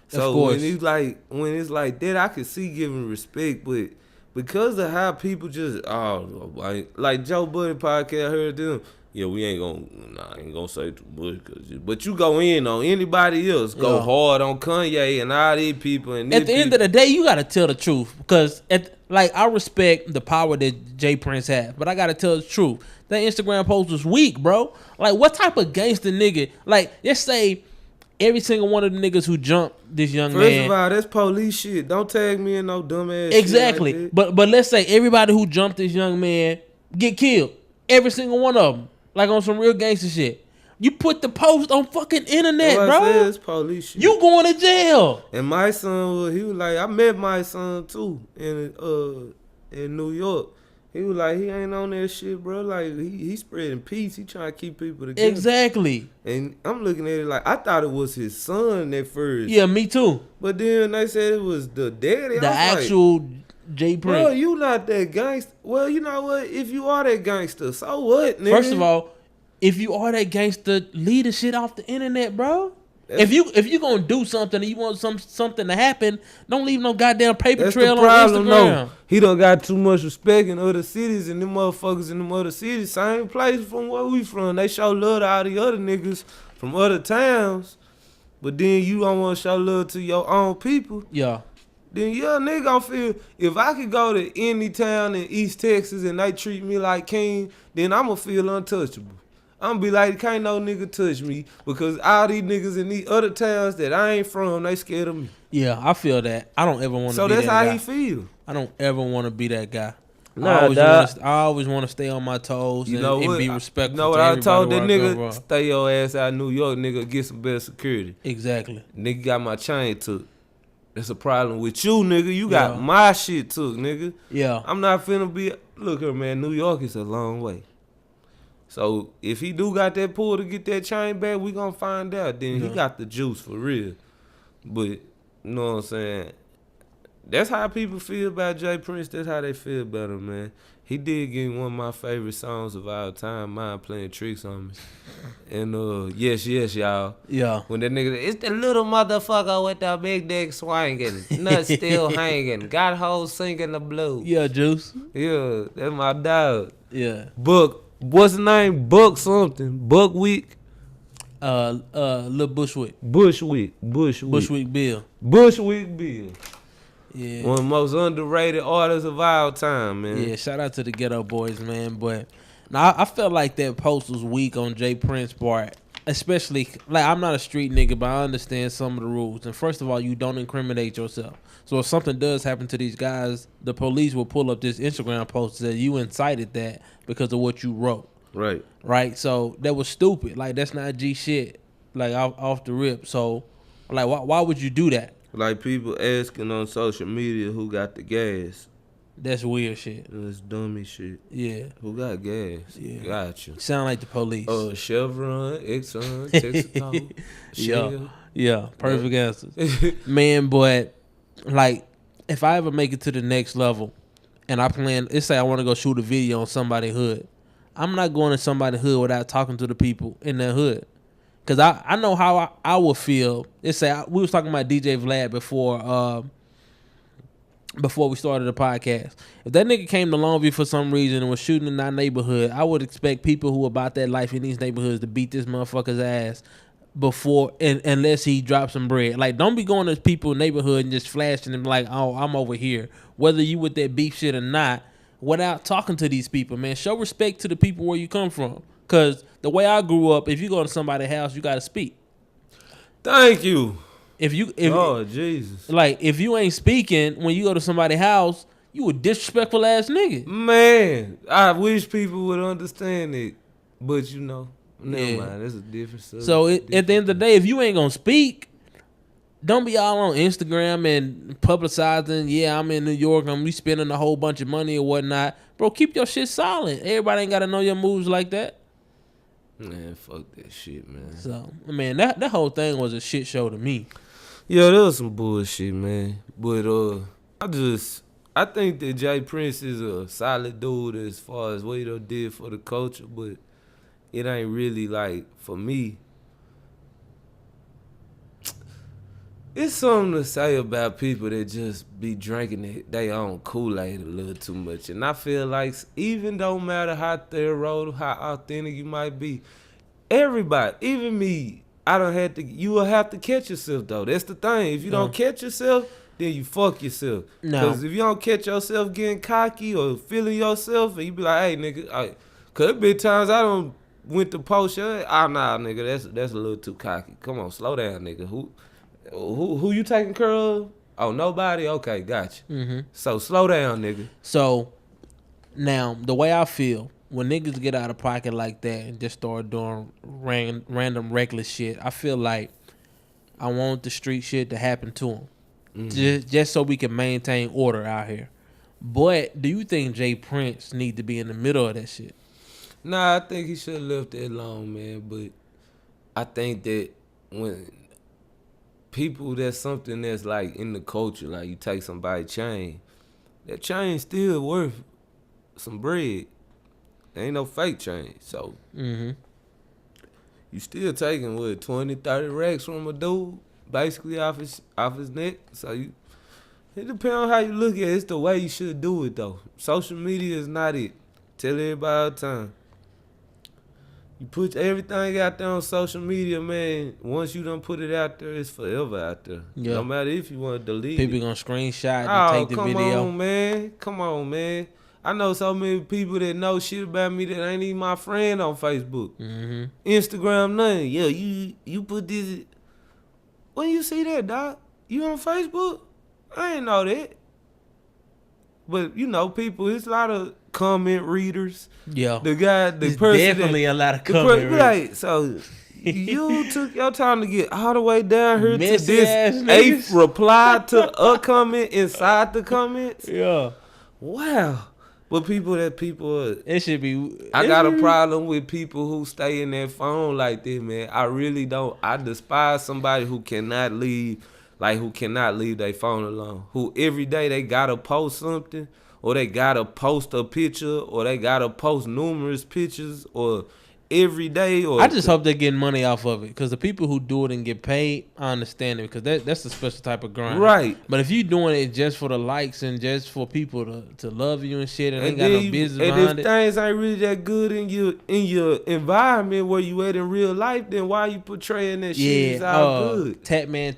So when it's like that, I can see giving respect, but because of how people just like Joe Budden podcast, I heard them. Yeah, we ain't gonna say too much, but you go in on anybody else, go hard on Kanye and all these people. And at the end of the day, you gotta tell the truth, because I respect the power that Jay Prince has, but I gotta tell the truth. That Instagram post was weak, bro. Like, what type of gangster nigga? Like, let's say every single one of the niggas who jumped this young man. First of all, that's police shit. Don't tag me in no dumbass exactly. shit like that. But let's say everybody who jumped this young man get killed. Every single one of them. Like on some real gangster shit. You put the post on fucking internet, bro. It's police shit. You going to jail. And my son, he was like, I met my son too in New York. He was like, he ain't on that shit, bro. Like, he spreading peace. He trying to keep people together. Exactly. And I'm looking at it like, I thought it was his son at first. Yeah, me too. But then they said it was the daddy. The actual Jay Prince. Bro, you not that gangster. Well, you know what? If you are that gangster, so what, nigga? First of all, if you are that gangster, leave the shit off the internet, bro. If you gonna do something and you want something to happen, don't leave no goddamn paper trail the problem, on Instagram. no. He done got too much respect in other cities, and them motherfuckers in them other cities, same place from where we from. They show love to all the other niggas from other towns, but then you don't want to show love to your own people. Yeah. Then nigga gonna feel, if I could go to any town in East Texas and they treat me like king, then I'ma feel untouchable. I'm be like, can't no nigga touch me because all these niggas in these other towns that I ain't from, they scared of me. Yeah, I feel that. I don't ever want to be that guy. So that's how he feel. I don't ever want to be that guy. Nah, I always want to stay on my toes and be respectful. You know what I told that nigga? Stay your ass out of New York, nigga, get some better security. Exactly. Nigga got my chain took. That's a problem with you, nigga. You got my shit took, nigga. Yeah. I'm not finna be, look here, man, New York is a long way. So if he do got that pull to get that chain back, we gonna find out. Then he got the juice for real. But you know what I'm saying? That's how people feel about Jay Prince. That's how they feel about him, man. He did give me one of my favorite songs of all time, Mine Playing Tricks on Me. And yes, y'all. Yeah. When that nigga, it's the little motherfucker with the big dick swinging, nuts still hanging, got hoes singing the blues. Yeah, Juice. Yeah, that's my dog. Yeah. Buck. What's the name? Buck something. Buckwheat. Lil Bushwick. Bushwick Bill. Bushwick Bill. Yeah. One of the most underrated artists of all time, man. Yeah, shout out to the Ghetto Boys, man. But now I felt like that post was weak on Jay Prince's part. Especially, like, I'm not a street nigga, but I understand some of the rules. And first of all, you don't incriminate yourself. So if something does happen to these guys, the police will pull up this Instagram post that you incited that because of what you wrote. Right. Right? So that was stupid. Like, that's not G shit. Like, off the rip. So, like, why would you do that? Like, people asking on social media who got the gas. That's weird shit. That's dummy shit. Yeah. Who got gas? Yeah. Got you. Sound like the police. Chevron, Exxon, Texaco, Shell. Yeah. Perfect answers. Man, but, like, if I ever make it to the next level and I plan, let's say I want to go shoot a video on somebody's hood, I'm not going to somebody's hood without talking to the people in their hood. Because I know how I would feel. Let's say we was talking about DJ Vlad before we started the podcast. If that nigga came to Longview for some reason and was shooting in our neighborhood, I would expect people who about that life in these neighborhoods to beat this motherfucker's ass before, unless he drops some bread. Like, don't be going to people's neighborhood and just flashing them like, oh, I'm over here. Whether you with that beef shit or not, without talking to these people, man. Show respect to the people where you come from. Because the way I grew up, if you go to somebody's house, you got to speak. Thank you. Oh, Jesus. Like, if you ain't speaking when you go to somebody's house, you a disrespectful ass nigga. Man, I wish people would understand it. But, you know, never mind. That's a different subject. So, at the end of the day, if you ain't going to speak, don't be all on Instagram and publicizing, yeah, I'm in New York, I'm spending a whole bunch of money or whatnot. Bro, keep your shit silent. Everybody ain't got to know your moves like that. Man, fuck that shit, man. So, man, that whole thing was a shit show to me. Yeah, that was some bullshit, man. But I think that Jay Prince is a solid dude as far as what he done did for the culture, but it ain't really like, for me, it's something to say about people that just be drinking their own Kool-Aid a little too much. And I feel like even don't matter how thorough, how authentic you might be, everybody, even me, you will have to catch yourself, though. That's the thing. If you don't catch yourself, then you fuck yourself. Because if you don't catch yourself getting cocky or feeling yourself, and you be like, hey, nigga, because there been times I done went to post, nah, nigga, that's a little too cocky. Come on, slow down, nigga. Who you taking care of? Oh, nobody? Okay, gotcha. Mm-hmm. So slow down, nigga. So now the way I feel, when niggas get out of pocket like that and just start doing random reckless shit, I feel like I want the street shit to happen to them. Mm-hmm. Just so we can maintain order out here. But do you think Jay Prince need to be in the middle of that shit? Nah, I think he should have left that alone, man. But I think that when people, that's something that's like in the culture, like you take somebody's chain, that chain still worth some bread. There ain't no fake chain. So, you you still taking what 20, 30 racks from a dude, basically off his neck. So it depends on how you look at it. It's the way you should do it though. Social media is not it. Tell everybody all the time. You put everything out there on social media, man. Once you done put it out there, it's forever out there. Yeah. No matter if you want to delete people it. Gonna screenshot and take the video. Come on, man. I know so many people that know shit about me that ain't even my friend on Facebook. Mm-hmm. Instagram, nothing. Yeah, you put this. When you see that, dog, you on Facebook? I ain't know that. But, you know, people, it's a lot of comment readers. Yeah. The person definitely a lot of comment readers. Like, so you took your time to get all the way down here to this eighth reply to a comment inside the comments. Yeah. Wow. But it should be. I got a problem with people who stay in their phone like this, man. I really don't. I despise somebody who cannot leave their phone alone. Who every day they gotta post something, or they gotta post a picture, or they gotta post numerous pictures, or every day. Or I just hope they're getting money off of it, because the people who do it and get paid, I understand it, because that's a special type of grind. Right. But if you doing it just for the likes and just for people to love you and shit, and ain't got no business behind it. And if things ain't really that good in your environment where you at in real life, then why you portraying that shit is all good? Tatman,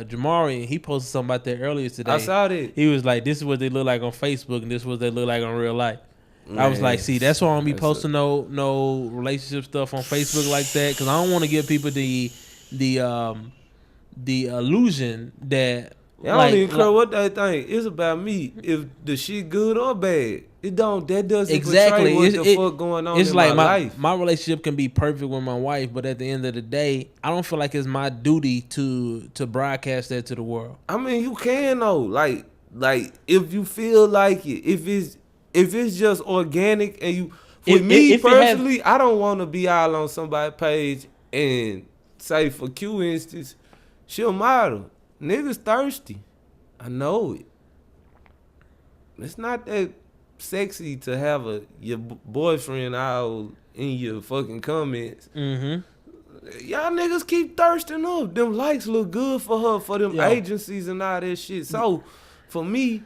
Jamari, he posted something about that earlier today. I saw that. He was like, this is what they look like on Facebook, and this is what they look like on real life. Man, I was like, see, that's why I don't be posting no relationship stuff on Facebook like that, because I don't want to give people the illusion that I don't even care what they think. It's about me. If the shit good or bad, that doesn't exactly portray what the fuck going on in my life. My relationship can be perfect with my wife, but at the end of the day, I don't feel like it's my duty to broadcast that to the world. I mean, you can though. Like if you feel like it, if it's just organic and you, me personally, I don't want to be all on somebody's page and say, for Q instance, she a model. Niggas thirsty. I know it. It's not that sexy to have your boyfriend out in your fucking comments. Mm-hmm. Y'all niggas keep thirsting up. Them likes look good for her, for them agencies and all that shit. So, for me,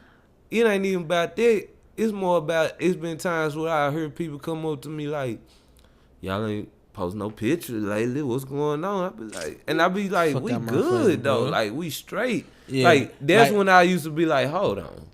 it ain't even about that. It's more about, it's been times where I heard people come up to me like, y'all ain't post no pictures lately. What's going on? I be like, we good though. Bro. Like, we straight. Yeah. Like, that's when I used to be like, hold on.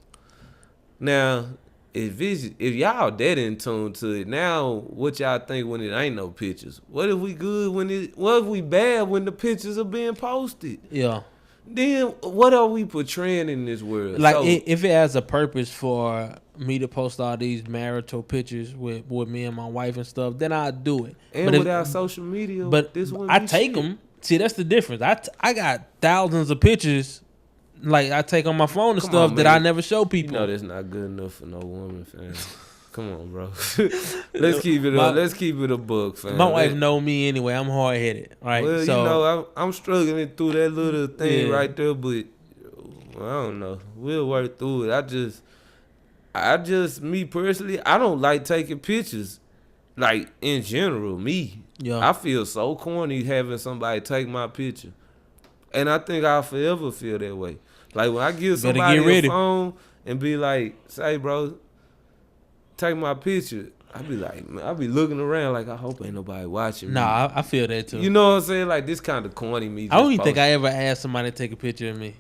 Now, if y'all dead in tune to it, now what y'all think when it ain't no pictures? What if we good what if we bad when the pictures are being posted? Yeah. Then what are we portraying in this world? Like, if it has a purpose for me to post all these marital pictures with me and my wife and stuff, then I'll do it. And but without social media, but I take them. See, that's the difference. I got thousands of pictures, like I take on my phone and stuff that I never show people. You know that's not good enough for no woman, fam. Come on, bro. Let's keep it up. Let's keep it a book, fam. My wife know me anyway. I'm hard headed, right? Well, so, you know, I'm struggling through that little thing right there, but I don't know. We'll work through it. I just, me personally, I don't like taking pictures. Like, in general, me. Yeah. I feel so corny having somebody take my picture. And I think I'll forever feel that way. Like, when I give somebody a phone and be like, say, bro, take my picture, I be like, man, I be looking around like, I hope ain't nobody watching me. Nah, I feel that too. You know what I'm saying? Like, this kind of corny me. I don't even think I ever asked somebody to take a picture of me.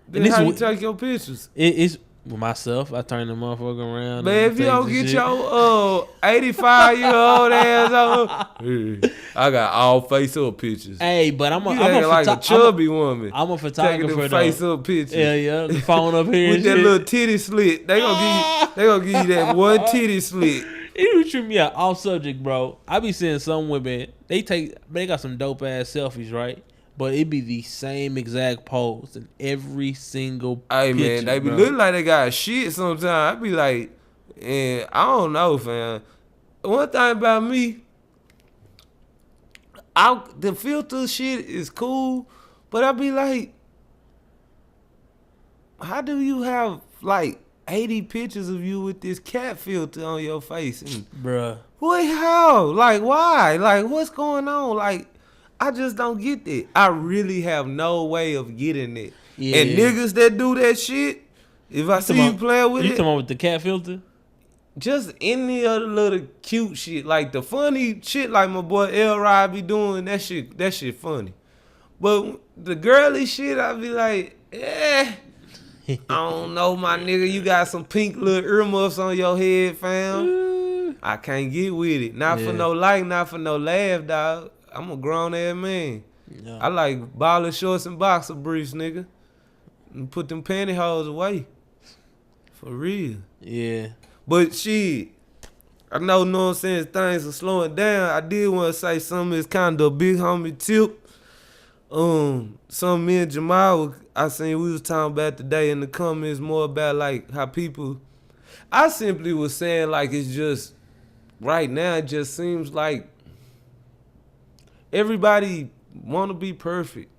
Then how you take your pictures? It's with myself. I turn the motherfucker around. Man, if you don't get your 85-year-old ass on, I got all face up pictures. Hey, but I'm like a chubby woman. I'm a photographer. Taking them face up pictures. Yeah, the phone up here with that little titty slit. They gonna give you that one titty slit. You treat me out off subject, bro. I be seeing some women. They got some dope ass selfies, right? But it be the same exact pose in every single picture, man, they be looking like they got shit sometimes. I be like, I don't know, fam. One thing about me, the filter shit is cool, but I be like, how do you have, like, 80 pictures of you with this cat filter on your face. And Bruh. what, how? Like, why? Like, what's going on? Like, I just don't get that. I really have no way of getting it. Yeah. And niggas that do that shit, if I see you playing with you it. talking about with the cat filter? Just any other little cute shit. Like the funny shit like my boy L-Rod be doing, that shit funny. But the girly shit, I be like, I don't know, my nigga. You got some pink little earmuffs on your head, fam. I can't get with it. Not for no like, not for no laugh, dog. I'm a grown ass man. Yeah. I like baller shorts and boxer briefs, nigga. And put them pantyhose away. For real. Yeah. But shit, I know what I'm saying, things are slowing down. I did want to say something that's kind of a big homie tip. Something me and Jamal, I seen we was talking about today in the comments more about like how people, I simply was saying like it's just, right now it just seems like everybody want to be perfect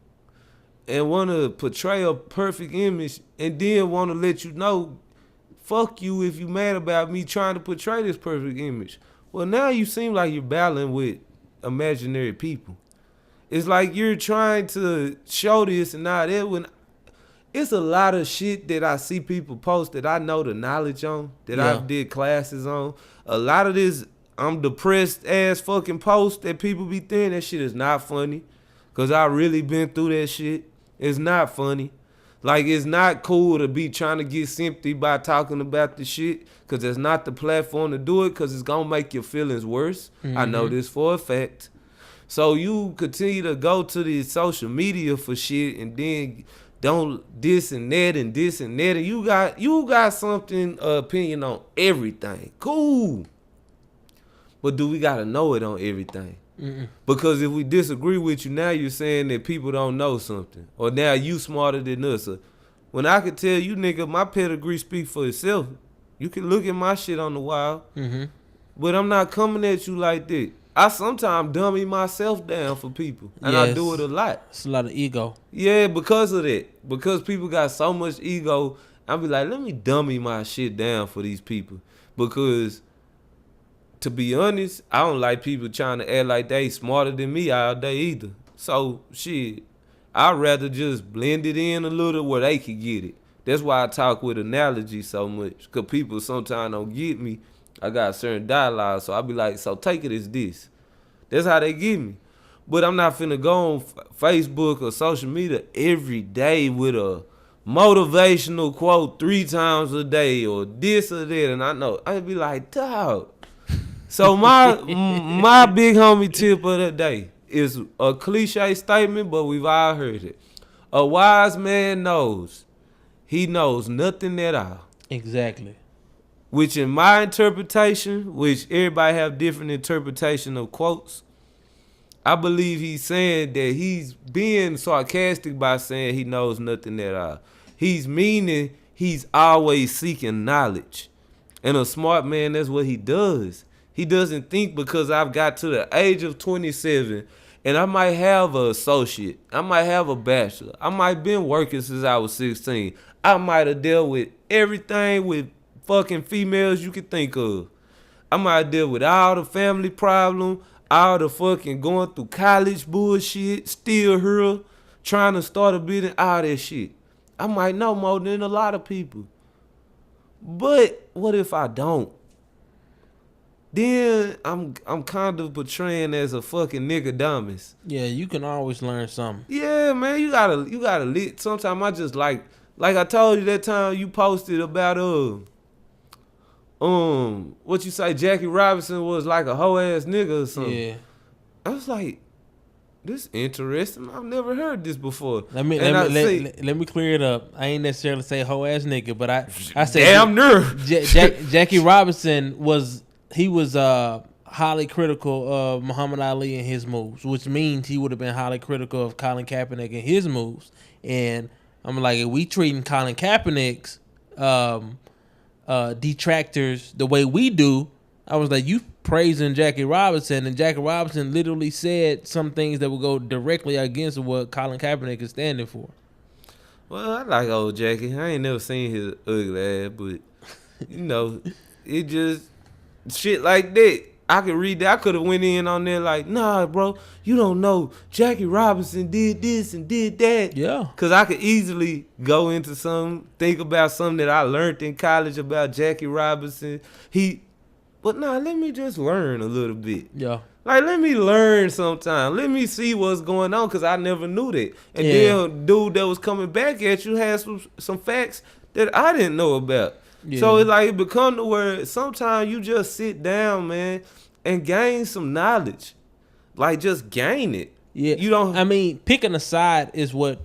and want to portray a perfect image and then want to let you know, fuck you if you mad about me trying to portray this perfect image. Well, now you seem like you're battling with imaginary people. It's like you're trying to show this and not that. When it's a lot of shit that I see people post that I know the knowledge on, that I did classes on. A lot of this I'm depressed ass fucking post that people be thinking that shit is not funny. Cause I really been through that shit. It's not funny. Like, it's not cool to be trying to get sympathy by talking about the shit, because it's not the platform to do it, because it's going to make your feelings worse. Mm-hmm. I know this for a fact. So you continue to go to the social media for shit and then don't this and that and this and that. And you got something, opinion on everything. Cool. But do we got to know it on everything? Mm-mm. Because if we disagree with you, now you're saying that people don't know something. Or now you smarter than us. When I could tell you, nigga, my pedigree speak for itself. You can look at my shit on the wall. Mm-hmm. But I'm not coming at you like that. I sometimes dummy myself down for people. And I do it a lot. It's a lot of ego. Yeah, because of that. Because people got so much ego, I be like, let me dummy my shit down for these people. Because to be honest, I don't like people trying to act like they smarter than me all day either. So, shit, I'd rather just blend it in a little where they can get it. That's why I talk with analogies so much. Because people sometimes don't get me. I got certain dialogue, so I be like, so take it as this. That's how they get me. But I'm not finna go on Facebook or social media every day with a motivational quote 3 times a day or this or that. And I know, I'd be like, dog. So my big homie tip of the day is a cliche statement, but we've all heard it. A wise man knows he knows nothing at all. Exactly. Which in my interpretation, which everybody have different interpretation of quotes, I believe he's saying that he's being sarcastic by saying he knows nothing at all. He's meaning he's always seeking knowledge. And a smart man, that's what he does. He doesn't think because I've got to the age of 27 and I might have an associate. I might have a bachelor. I might have been working since I was 16. I might have dealt with everything with fucking females you could think of. I might deal with all the family problem, all the fucking going through college bullshit, still here, trying to start a business, all that shit. I might know more than a lot of people. But what if I don't? Then I'm kind of portraying as a fucking nigga dumbass. Yeah, you can always learn something. Yeah, man, you gotta lit. Sometimes I just like I told you that time you posted about what you say, Jackie Robinson was like a hoe ass nigga or something. Yeah. I was like, this interesting. I've never heard this before. Let me clear it up. I ain't necessarily say hoe ass nigga, but I said damn nerve. Jackie Robinson was highly critical of Muhammad Ali and his moves, which means he would have been highly critical of Colin Kaepernick and his moves. And I'm like, if we treating Colin Kaepernick's detractors the way we do, I was like, you praising Jackie Robinson, and Jackie Robinson literally said some things that would go directly against what Colin Kaepernick is standing for. Well, I like old Jackie. I ain't never seen his ugly ass, but you know, it just shit like that. I could read that. I could have went in on there like, nah, bro, you don't know. Jackie Robinson did this and did that. Yeah. Because I could easily go into think about something that I learned in college about Jackie Robinson. But nah, let me just learn a little bit. Yeah. Like, let me learn sometime. Let me see what's going on because I never knew that. And then dude that was coming back at you had some facts that I didn't know about. Yeah. So it's like it become to where sometimes you just sit down, man, and gain some knowledge. Like, just gain it. Yeah. You don't. I mean, picking a side is what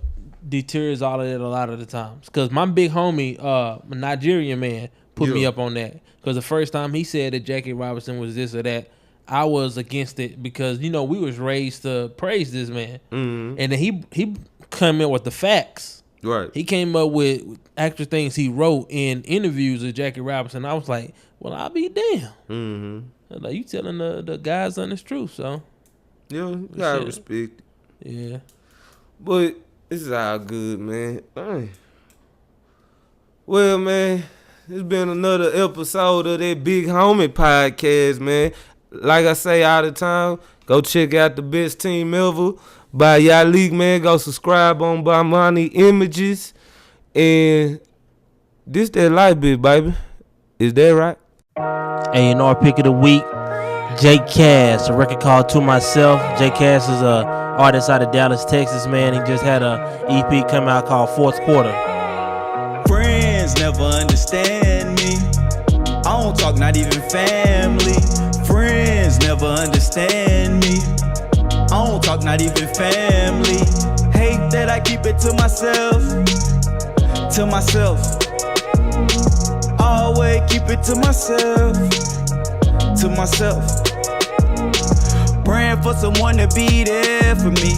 deters all of it a lot of the times. Because my big homie, a Nigerian man, put me up on that. Because the first time he said that Jackie Robinson was this or that, I was against it because, you know, we was raised to praise this man. Mm-hmm. And then he came in with the facts. Right. He came up with extra things he wrote in interviews with Jackie Robinson. I was like, well, I'll be damn. Mm-hmm. Like, you telling the guys on this truth, so. Yeah, you gotta respect it. Yeah. But this is all good, man. Dang. Well, man, it's been another episode of that Big Homie podcast, man. Like I say all the time, go check out the best team ever. By y'all league, man. Go subscribe on Bamani Images. And this that life bit, baby. Is that right? Hey, you know our pick of the week, J Cass, a record called To Myself. J Cass is a artist out of Dallas, Texas, man. He just had a EP come out called Fourth Quarter. Friends never understand me. I don't talk, not even family. Friends never understand me. I don't talk, not even family. Hate that I keep it to myself. To myself. Always keep it to myself. To myself. Praying for someone to be there for me.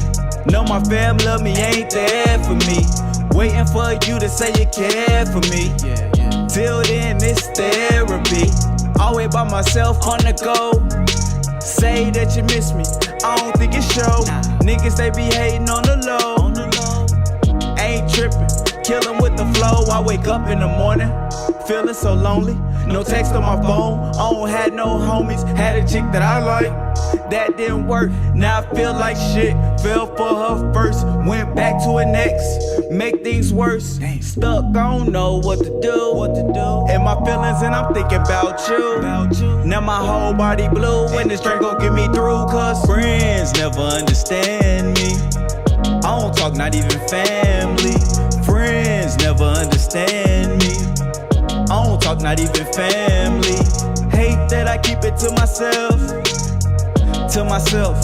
Know my fam love me, ain't there for me. Waiting for you to say you care for me. Till then, it's therapy. Always by myself on the go. Say that you miss me, I don't think it show. Niggas, they be hating on the low. Ain't tripping, killin' with the flow. I wake up in the morning, feeling so lonely. No text on my phone, I don't have no homies. Had a chick that I like, that didn't work. Now I feel like shit, fell for her first. Went back to her next, make things worse. Stuck, I don't know what to do. And my feelings and I'm thinking about you. Now my whole body blue, and this drink gon' get me through. Cause friends never understand me. I don't talk, not even family. Friends never understand me. I don't talk, not even family. Hate that I keep it to myself. To myself.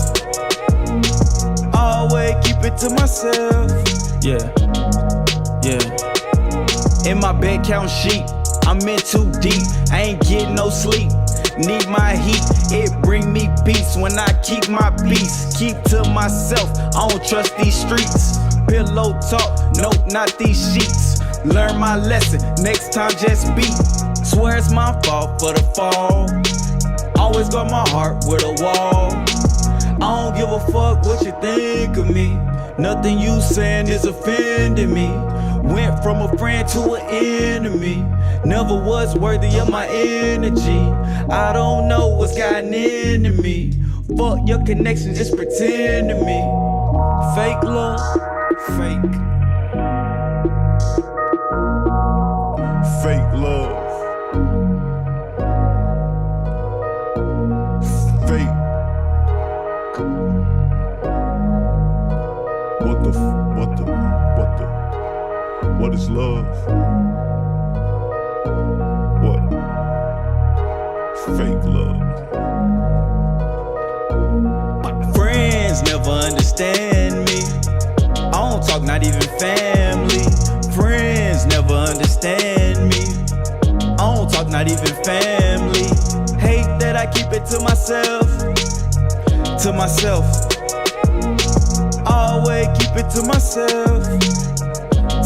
Always keep it to myself. Yeah. In my bed count sheet, I'm in too deep. I ain't getting no sleep. Need my heat, it bring me peace when I keep my peace. Keep to myself, I don't trust these streets. Pillow talk, nope, not these sheets. Learn my lesson, next time just beat. Swear it's my fault for the fall. Always got my heart with a wall. I don't give a fuck what you think of me. Nothing you saying is offending me. Went from a friend to an enemy. Never was worthy of my energy. I don't know what's gotten into me. Fuck your connection, just pretend to me. Fake love, fake. Fake love. Fake. What is love? What? Fake love. Friends never understand me. I don't talk, not even family. Friends never understand me. I don't talk, not even family. Hate that I keep it to myself. To myself. Always keep it to myself.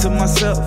To myself.